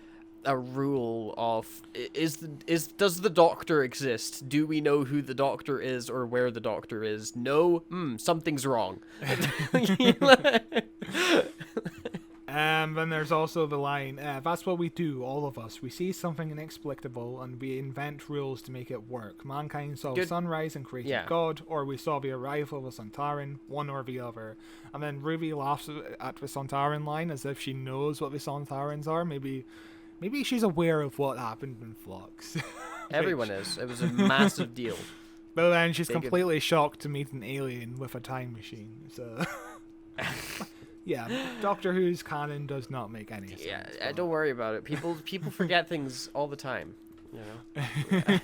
rule of does the Doctor exist? Do we know who the Doctor is or where the Doctor is? No, something's wrong. Then there's also the line, that's what we do, all of us. We see something inexplicable and we invent rules to make it work. Mankind saw sunrise and created God, or we saw the arrival of a Sontaran, one or the other. And then Ruby laughs at the Sontaran line as if she knows what the Sontarans are. Maybe she's aware of what happened in Flux. Everyone is. It was a massive deal. But then she's completely shocked to meet an alien with a time machine. So... Yeah, Doctor Who's canon does not make any sense. Yeah, don't worry about it. People forget things all the time, you know.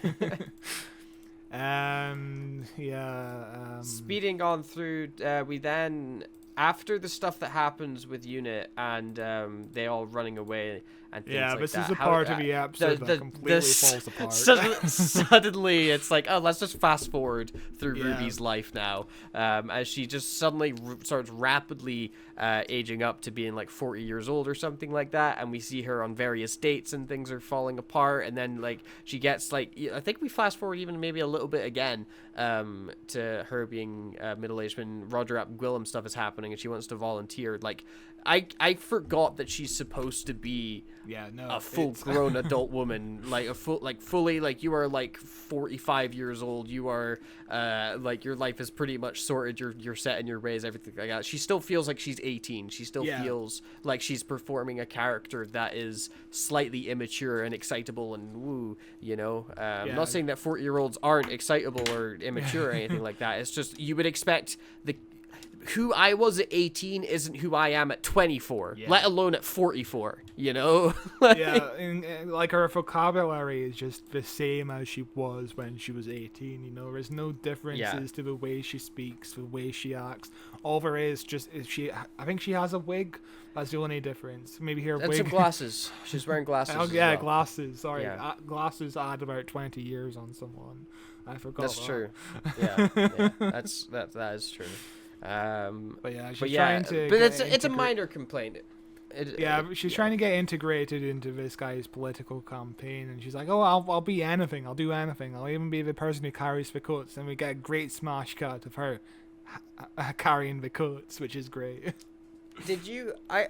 Speeding on through, we then, after the stuff that happens with Unit and they all running away and things like this that. is the part of the episode that completely falls apart. Suddenly, it's like, oh, let's just fast forward through Yeah. Ruby's life now, as she just suddenly starts rapidly aging up to being like 40 years old or something like that, and we see her on various dates and things are falling apart, and then like she gets like, I think we fast forward even maybe a little bit again to her being middle-aged when Roger Ap Gwillem stuff is happening and she wants to volunteer. Like I forgot that she's supposed to be a full-grown adult woman, like fully, like you are like 45 years old, you are like your life is pretty much sorted, you're set in your ways, everything like that. She still feels like she's 18. She still feels like she's performing a character that is slightly immature and excitable and woo, you know. I'm not saying that 40-year-olds aren't excitable or immature or anything like that. It's just you would expect who I was at 18 isn't who I am at 24, let alone at 44, you know? And like her vocabulary is just the same as she was when she was 18, you know? There's no differences to the way she speaks, the way she acts. All there is I think she has a wig. That's the only difference. Maybe her wig. And some glasses. She's wearing glasses. Oh, as yeah, well. Glasses. Sorry. Yeah. Glasses add about 20 years on someone. I forgot That's that. true. Yeah. That is true. But yeah, she's trying to. But it's a minor complaint. She's trying to get integrated into this guy's political campaign, and she's like, "Oh, I'll be anything. I'll do anything. I'll even be the person who carries the coats." And we get a great smash cut of her carrying the coats, which is great. Did you? I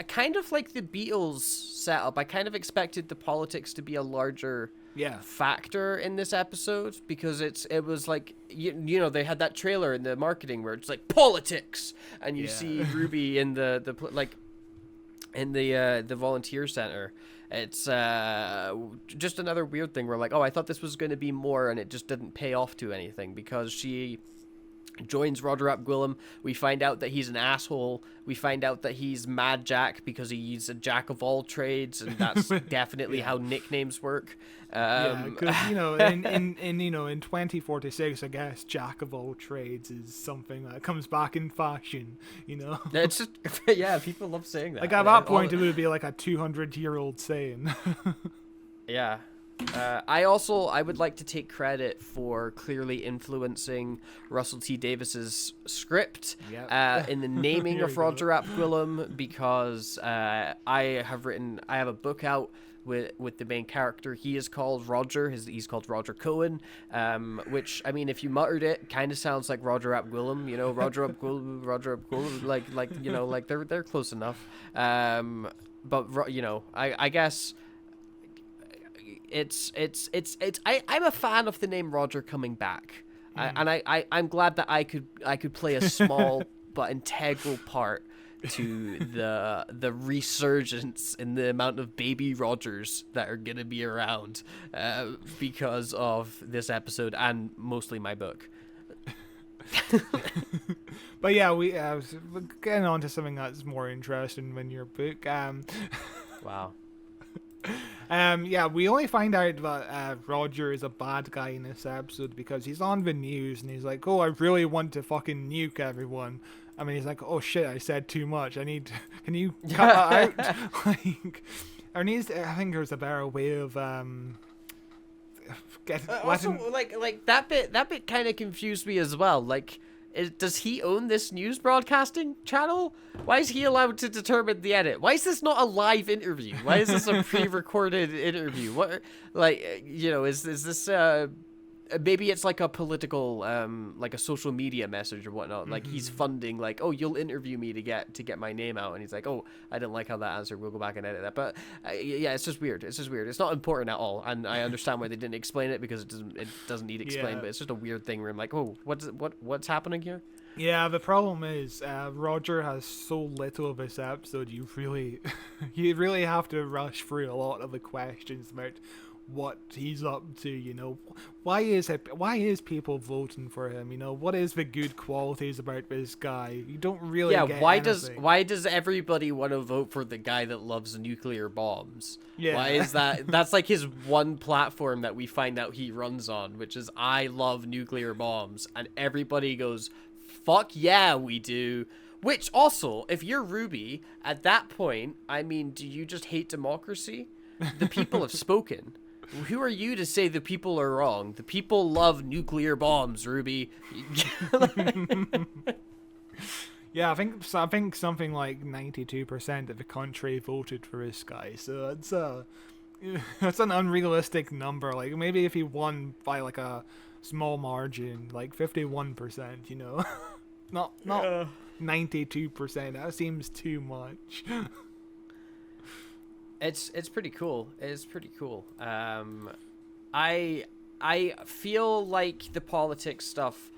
kind of like the Beatles setup. I kind of expected the politics to be a larger factor in this episode, because it was like you know, they had that trailer in the marketing where it's like politics, and you see Ruby in the volunteer center. It's just another weird thing where like, oh, I thought this was going to be more, and it just didn't pay off to anything, because she joins Roger Ap Gwillem. We find out that he's an asshole. We find out that he's Mad Jack because he's a jack of all trades, and that's definitely how nicknames work. Because you know, in 2046, I guess jack of all trades is something that comes back in fashion. You know, it's just people love saying that. Like at that point, it would be like a 200-year-old saying. Yeah. I would like to take credit for clearly influencing Russell T Davis's script in the naming of Roger Ap Gwillem, because I have a book out with the main character. He is called Roger. He's called Roger Cohen, which, I mean, if you muttered it, kind of sounds like Roger Ap Gwillem, you know, Roger Ap Gwillem, like you know, like they're close enough. But you know, I guess. I'm a fan of the name Roger coming back, and I'm glad that I could play a small but integral part to the resurgence in the amount of baby Rogers that are gonna be around because of this episode and mostly my book. But yeah, we getting on to something that's more interesting than your book. Wow. We only find out that Roger is a bad guy in this episode because he's on the news and he's like, "Oh, I really want to fucking nuke everyone." I mean, he's like, "Oh shit, I said too much. Can you cut that out?" Like, I think there's a better way of also, like that bit kind of confused me as well. Like, does he own this news broadcasting channel? Why is he allowed to determine the edit? Why is this not a live interview? Why is this a pre-recorded interview? What, like, you know, is this maybe it's like a political like a social media message or whatnot. Like he's funding, like, oh, you'll interview me to get my name out, and he's like, oh, I didn't like how that answered, we'll go back and edit that. But it's just weird. It's not important at all, and I understand why they didn't explain it, because it doesn't need explained. But it's just a weird thing where I'm like, oh, what's happening here? Yeah, the problem is Roger has so little of this episode. You really have to rush through a lot of the questions about what he's up to. Why is people voting for him? What is the good qualities about this guy? You don't really get anything. Why does everybody want to vote for the guy that loves nuclear bombs? Yeah. Why is that? That's like his one platform that we find out he runs on, which is I love nuclear bombs, and everybody goes, fuck yeah, we do. Which also, if you're Ruby, at that point, I mean, do you just hate democracy? The people have spoken. Who are you to say the people are wrong? The people love nuclear bombs, Ruby. Yeah, I think something like 92% of the country voted for this guy. So that's an unrealistic number. Like maybe if he won by like a small margin, like 51%, not 92%. That seems too much. It's pretty cool. It's pretty cool. I feel like the politics stuff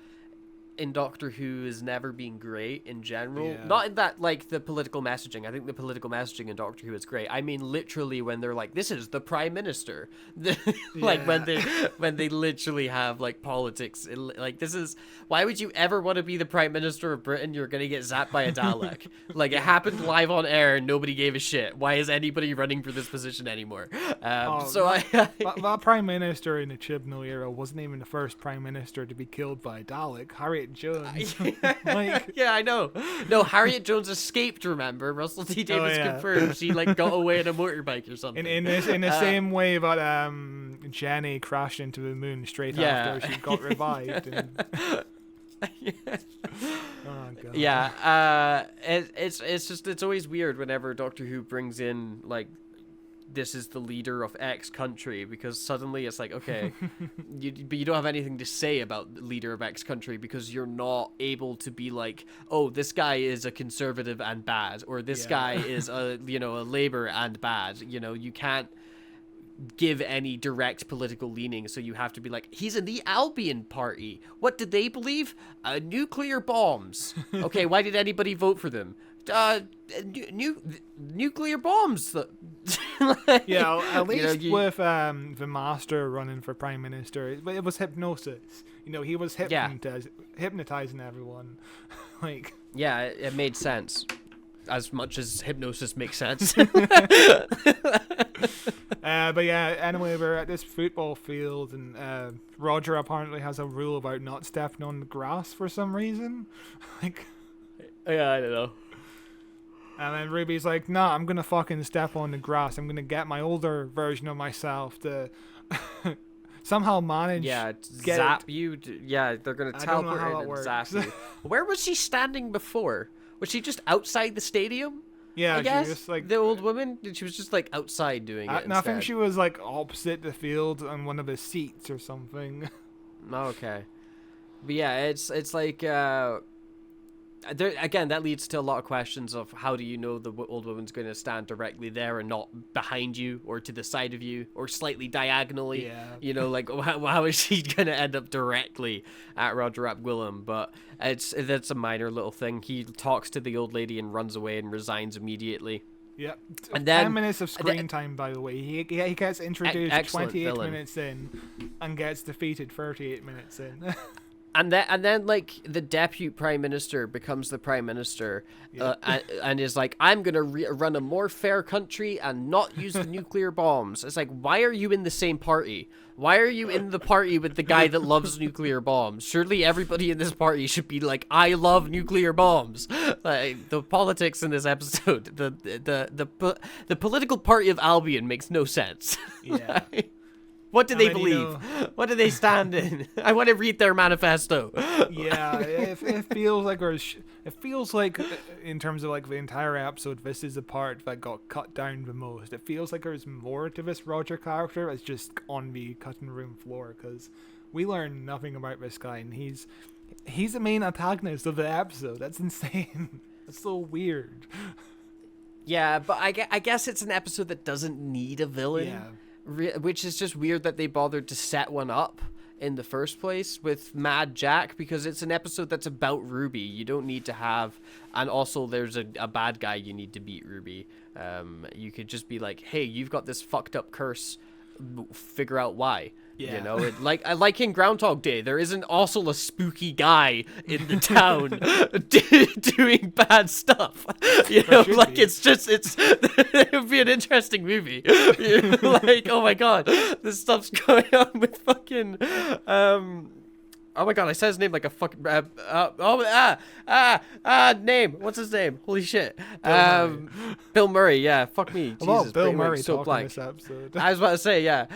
in Doctor Who has never been great in general. Yeah. Not in that, like, the political messaging. I think the political messaging in Doctor Who is great. I mean, literally, when they're like, this is the Prime Minister. Like, when they literally have, like, politics. Like, this is... Why would you ever want to be the Prime Minister of Britain? You're going to get zapped by a Dalek. Like, it happened live on air and nobody gave a shit. Why is anybody running for this position anymore? That Prime Minister in the Chibnall era wasn't even the first Prime Minister to be killed by a Dalek. Harriet Jones. Yeah, I know. No, Harriet Jones escaped, remember? Russell T Davies confirmed she like got away on a morbike or something. In the same way that Jenny crashed into the moon straight after she got revived. Oh god. Yeah, it's always weird whenever Doctor Who brings in like this is the leader of X country, because suddenly it's like, okay, but you don't have anything to say about the leader of X country because you're not able to be like, oh, this guy is a conservative and bad, or this guy is a Labour and bad. You can't give any direct political leaning, so you have to be like, he's in the Albion party. What did they believe? Nuclear bombs. Okay, why did anybody vote for them? Nuclear bombs. Yeah, at least with the Master running for Prime Minister, it was hypnosis. He was hypnotizing everyone. Like, yeah, it made sense. As much as hypnosis makes sense. But yeah, anyway, we're at this football field, and Roger apparently has a rule about not stepping on the grass for some reason. Like, yeah, I don't know. And then Ruby's like, nah, I'm gonna fucking step on the grass. I'm gonna get my older version of myself to somehow manage. Yeah, zap you. Yeah, they're gonna teleport her and zap you. Where was she standing before? Was she just outside the stadium? Yeah, I guess she was just like the old woman. She was just like outside doing it. No, I think she was like opposite the field on one of the seats or something. Okay, but yeah, it's like. Again, that leads to a lot of questions of how do you know the old woman's going to stand directly there and not behind you or to the side of you or slightly diagonally. Yeah. Like how is she going to end up directly at Roger Ap Gwilym? But that's a minor little thing. He talks to the old lady and runs away and resigns immediately. Yep. And then 10 minutes of screen time, by the way. He gets introduced 28 villain. minutes in and gets defeated 38 minutes in. And then like the deputy prime minister becomes the prime minister, and is like, I'm gonna run a more fair country and not use the nuclear bombs. It's like, why are you in the same party? Why are you in the party with the guy that loves nuclear bombs? Surely everybody in this party should be like, I love nuclear bombs. Like, the politics in this episode, the political party of Albion makes no sense. Yeah. What do they believe? What do they stand in? I want to read their manifesto. Yeah, it feels like in terms of like the entire episode, this is the part that got cut down the most. It feels like there's more to this Roger character. It's just on the cutting room floor because we learn nothing about this guy, and he's the main antagonist of the episode. That's insane. That's so weird. Yeah, but I guess it's an episode that doesn't need a villain. Yeah. Which is just weird that they bothered to set one up in the first place with Mad Jack, because it's an episode that's about Ruby. You don't need to have, and also there's a bad guy you need to beat Ruby. You could just be like, hey, you've got this fucked up curse figure out why. Yeah. You know, like in Groundhog Day, there isn't also a spooky guy in the town doing bad stuff. You know, like be. it would be an interesting movie. Like, oh my god, this stuff's going on with fucking oh my god, I said his name like a fucking name. What's his name? Holy shit. Bill Murray. Yeah, fuck me. Jesus, Bill Murray so blank. This episode. I was about to say, yeah.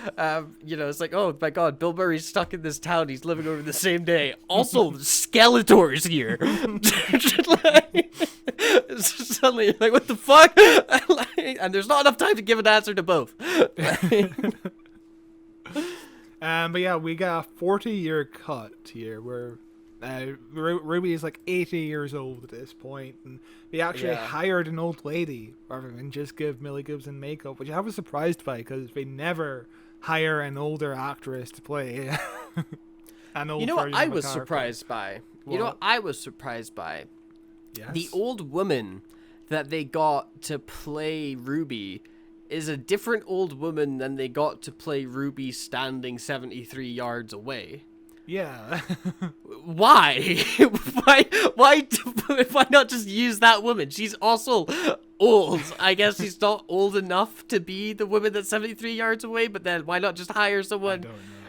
You know, it's like, oh my god, Bill Murray's stuck in this town. He's living over the same day. Also, Skeletor's here. Suddenly, like, what the fuck? And there's not enough time to give an answer to both. But yeah, we got a 40-year cut here where Ruby is like 80 years old at this point, and they actually hired an old lady rather than just give Millie Gibson makeup, which I was surprised by because they never hire an older actress to play an old. You know what version I of a was character. surprised by? What? You know what I was surprised by? Yes. The old woman that they got to play Ruby is a different old woman than they got to play Ruby standing 73 yards away. Yeah. Why? Why not just use that woman? She's also old. I guess she's not old enough to be the woman that's 73 yards away, but then why not just hire someone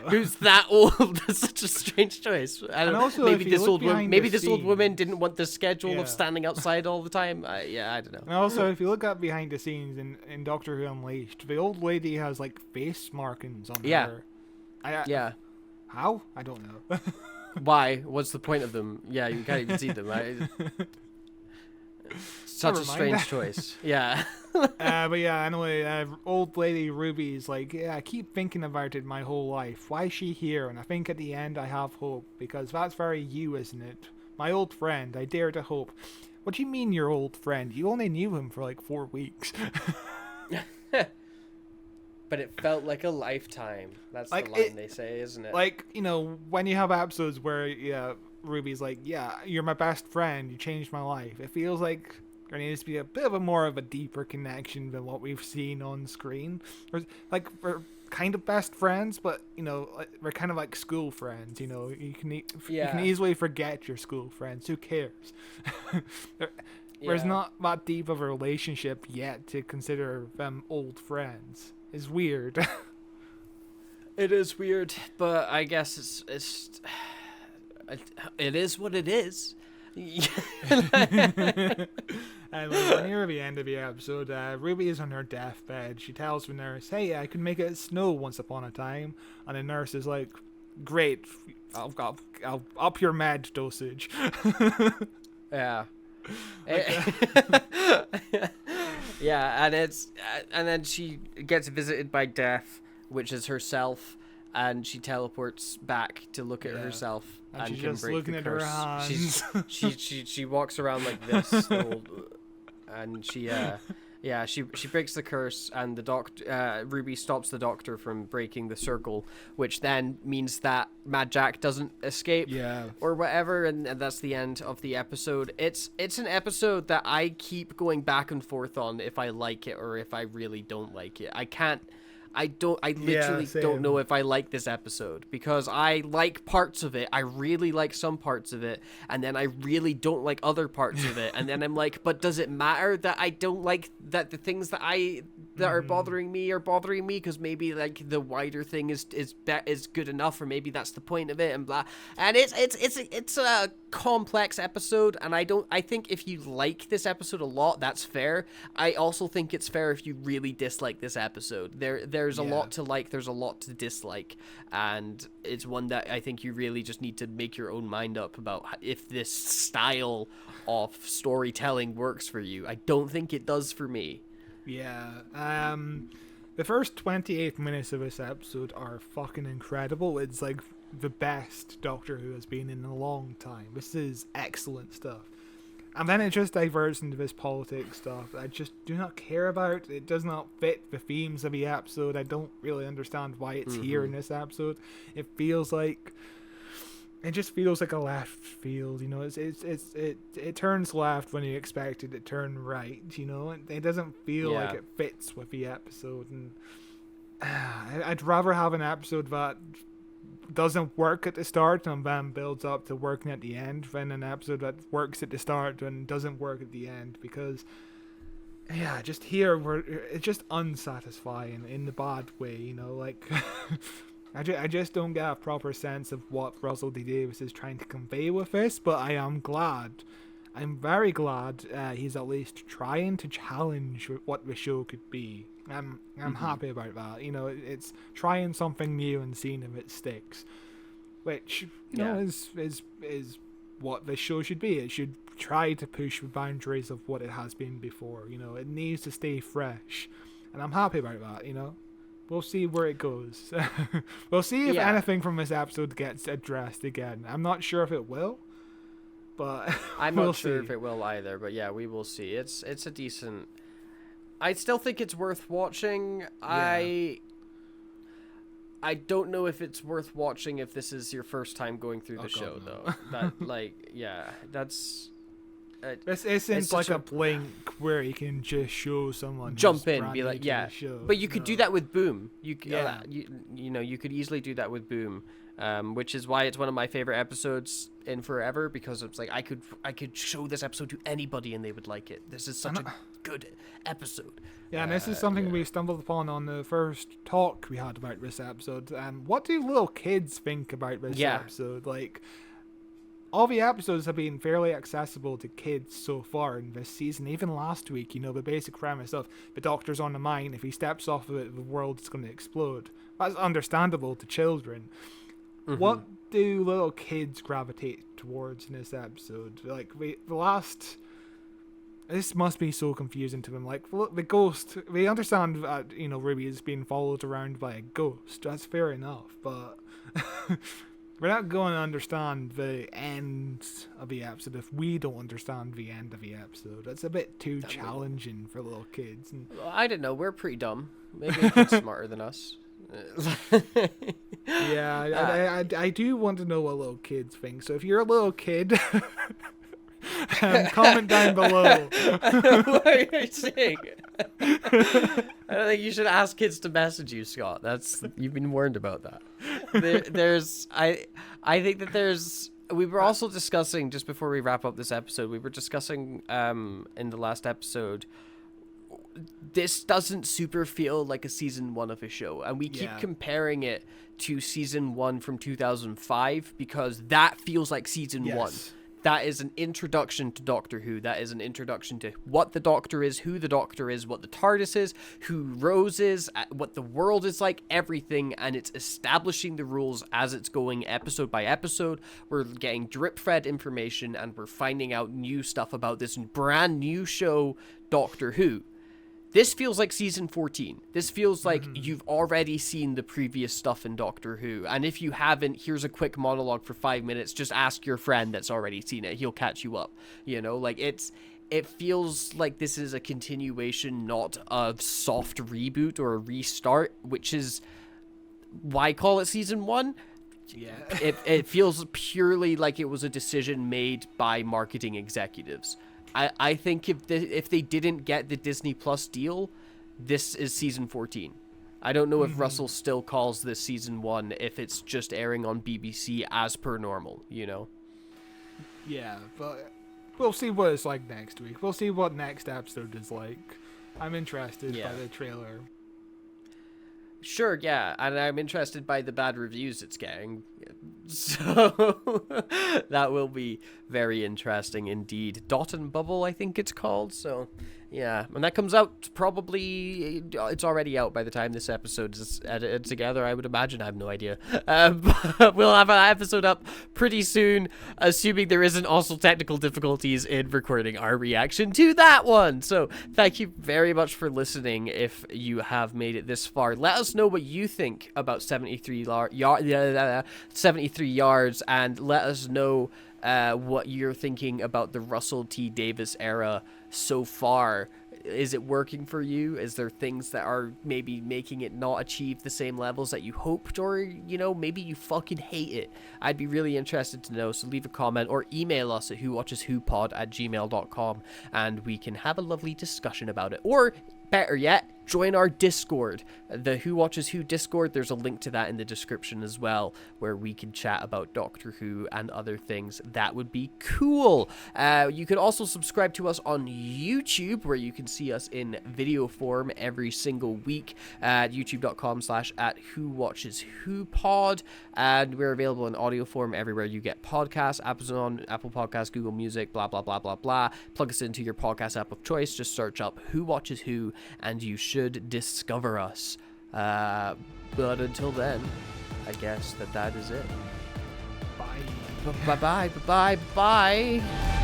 who's that old? That's such a strange choice. I don't know. Also, Maybe this old woman didn't want the schedule of Yeah. standing outside all the time. I don't know. And also, if you look at behind the scenes in Doctor Who Unleashed, the old lady has like face markings on her. Yeah. How? I don't know. Why? What's the point of them? Yeah, you can't even see them. Such Never a mind. strange choice. Yeah. But yeah, anyway, old lady Ruby's like, yeah, I keep thinking about it my whole life. Why is she here? And I think at the end I have hope, because that's very you, isn't it? My old friend, I dare to hope. What do you mean your old friend? You only knew him for like 4 weeks. But it felt like a lifetime. That's Like, the line they say, isn't it? Like, you know, when you have episodes where, yeah, Ruby's like, yeah, you're my best friend, you changed my life. It feels like there needs to be a bit of a more of a deeper connection than what we've seen on screen. Like, we're kind of best friends, but, you know, we're kind of like school friends, you know. You can easily forget your school friends. Who cares? There's not that deep of a relationship yet to consider them old friends. It's weird. It is weird, but I guess it is what it is. And like, near the end of the episode, Ruby is on her deathbed. She tells the nurse, "Hey, I could make it snow once upon a time," and the nurse is like, "Great, I'll up your med dosage." Yeah. Yeah, and then she gets visited by Death, which is herself, and she teleports back to look at herself and she's can just break looking the at her curse. hands. She walks around like this, and she breaks the curse, and the Ruby stops the Doctor from breaking the circle, which then means that Mad Jack doesn't escape, or whatever, and that's the end of the episode. It's an episode that I keep going back and forth on if I like it or if I really don't like it. I literally don't know if I like this episode, because I like parts of it. I really like some parts of it, and then I really don't like other parts of it. And then I'm like, but does it matter that I don't like that the things that are bothering me are bothering me? Because maybe like the wider thing is good enough, or maybe that's the point of it, and blah. And it's a complex episode, and I think if you like this episode a lot, that's fair. I also think it's fair if you really dislike this episode. There's a lot to like, there's a lot to dislike, and it's one that I think you really just need to make your own mind up about if this style of storytelling works for you. I don't think it does for me. Yeah. The first 28 minutes of this episode are fucking incredible. It's like the best Doctor Who has been in a long time. This is excellent stuff. And then it just diverts into this politics stuff I just do not care about. It does not fit the themes of the episode. I don't really understand why it's here in this episode. It just feels like a left field, you know. It turns left when you expect it to turn right, you know. It doesn't feel like it fits with the episode, and I'd rather have an episode that doesn't work at the start and then builds up to working at the end than an episode that works at the start and doesn't work at the end, because just here where it's just unsatisfying in the bad way, you know, like I just don't get a proper sense of what Russell T Davies is trying to convey with this, but I'm very glad he's at least trying to challenge what the show could be. I'm happy about that. You know, it's trying something new and seeing if it sticks, which you know is what this show should be. It should try to push the boundaries of what it has been before. You know, it needs to stay fresh, and I'm happy about that. You know, we'll see where it goes. We'll see if anything from this episode gets addressed again. I'm not sure if it will, but I'm not sure if it will either. But yeah, we will see. It's a decent. I still think it's worth watching. Yeah. I don't know if it's worth watching if this is your first time going through the show, though. That's. This isn't like a blink where you can just show someone. Jump in, be like, but you could do that with Boom. You know, you could easily do that with Boom, which is why it's one of my favorite episodes in forever, because it's like I could show this episode to anybody and they would like it. This is such a good episode. Yeah, and this is something we stumbled upon on the first talk we had about this episode. What do little kids think about this episode? Like, all the episodes have been fairly accessible to kids so far in this season. Even last week, you know, the basic premise of the Doctor's on the mine. If he steps off of it, the world is going to explode. That's understandable to children. Mm-hmm. What do little kids gravitate towards in this episode? Like, this must be so confusing to them. Like, look, the ghost, they understand that, you know, Ruby is being followed around by a ghost. That's fair enough, but we're not going to understand the end of the episode if we don't understand the end of the episode. That's a bit too challenging for little kids. And I don't know. We're pretty dumb. Maybe a kid's smarter than us. I do want to know what little kids think. So if you're a little kid, comment down below. What are you saying? I don't think you should ask kids to message you, Scott. You've been warned about that. I think that there's. We were also discussing, just before we wrap up this episode, we were discussing in the last episode, this doesn't super feel like a season 1 of a show, and we keep comparing it to season 1 from 2005 because that feels like season 1. That is an introduction to Doctor Who. That is an introduction to what the Doctor is, who the Doctor is, what the TARDIS is, who Rose is, what the world is like, everything, and it's establishing the rules as it's going episode by episode. We're getting drip-fed information, and we're finding out new stuff about this brand new show, Doctor Who. This feels like season 14. This feels like you've already seen the previous stuff in Doctor Who. And if you haven't, here's a quick monologue for 5 minutes. Just ask your friend that's already seen it. He'll catch you up. You know, like it feels like this is a continuation, not a soft reboot or a restart, which is why call it season 1? Yeah. It feels purely like it was a decision made by marketing executives. I think if they didn't get the Disney Plus deal, this is season 14. I don't know if Russell still calls this season 1 if it's just airing on BBC as per normal, you know? Yeah, but we'll see what it's like next week. We'll see what next episode is like. I'm interested by the trailer. Sure, yeah, and I'm interested by the bad reviews it's getting. So that will be very interesting indeed. Dot and Bubble, I think it's called. So yeah, when that comes out, probably it's already out by the time this episode is edited together, I would imagine. I have no idea. But we'll have an episode up pretty soon, assuming there isn't also technical difficulties in recording our reaction to that one. So thank you very much for listening. If you have made it this far, let us know what you think about 73 yards, and let us know what you're thinking about the Russell T Davies era so far. Is it working for you? Is there things that are maybe making it not achieve the same levels that you hoped, or, you know, maybe you fucking hate it? I'd be really interested to know, so leave a comment or email us at whowatcheswhopod@gmail.com and we can have a lovely discussion about it. Or better yet, join our Discord, the Who Watches Who Discord. There's a link to that in the description as well, where we can chat about Doctor Who and other things. That would be cool. You can also subscribe to us on YouTube, where you can see us in video form every single week at youtube.com/@WhoWatchesWhoPod, and we're available in audio form everywhere you get podcasts, Amazon, Apple Podcasts, Google Music, blah blah blah blah blah. Plug us into your podcast app of choice. Just search up Who Watches Who, and you should discover us. But until then, I guess that is it. Bye. Bye bye bye bye bye.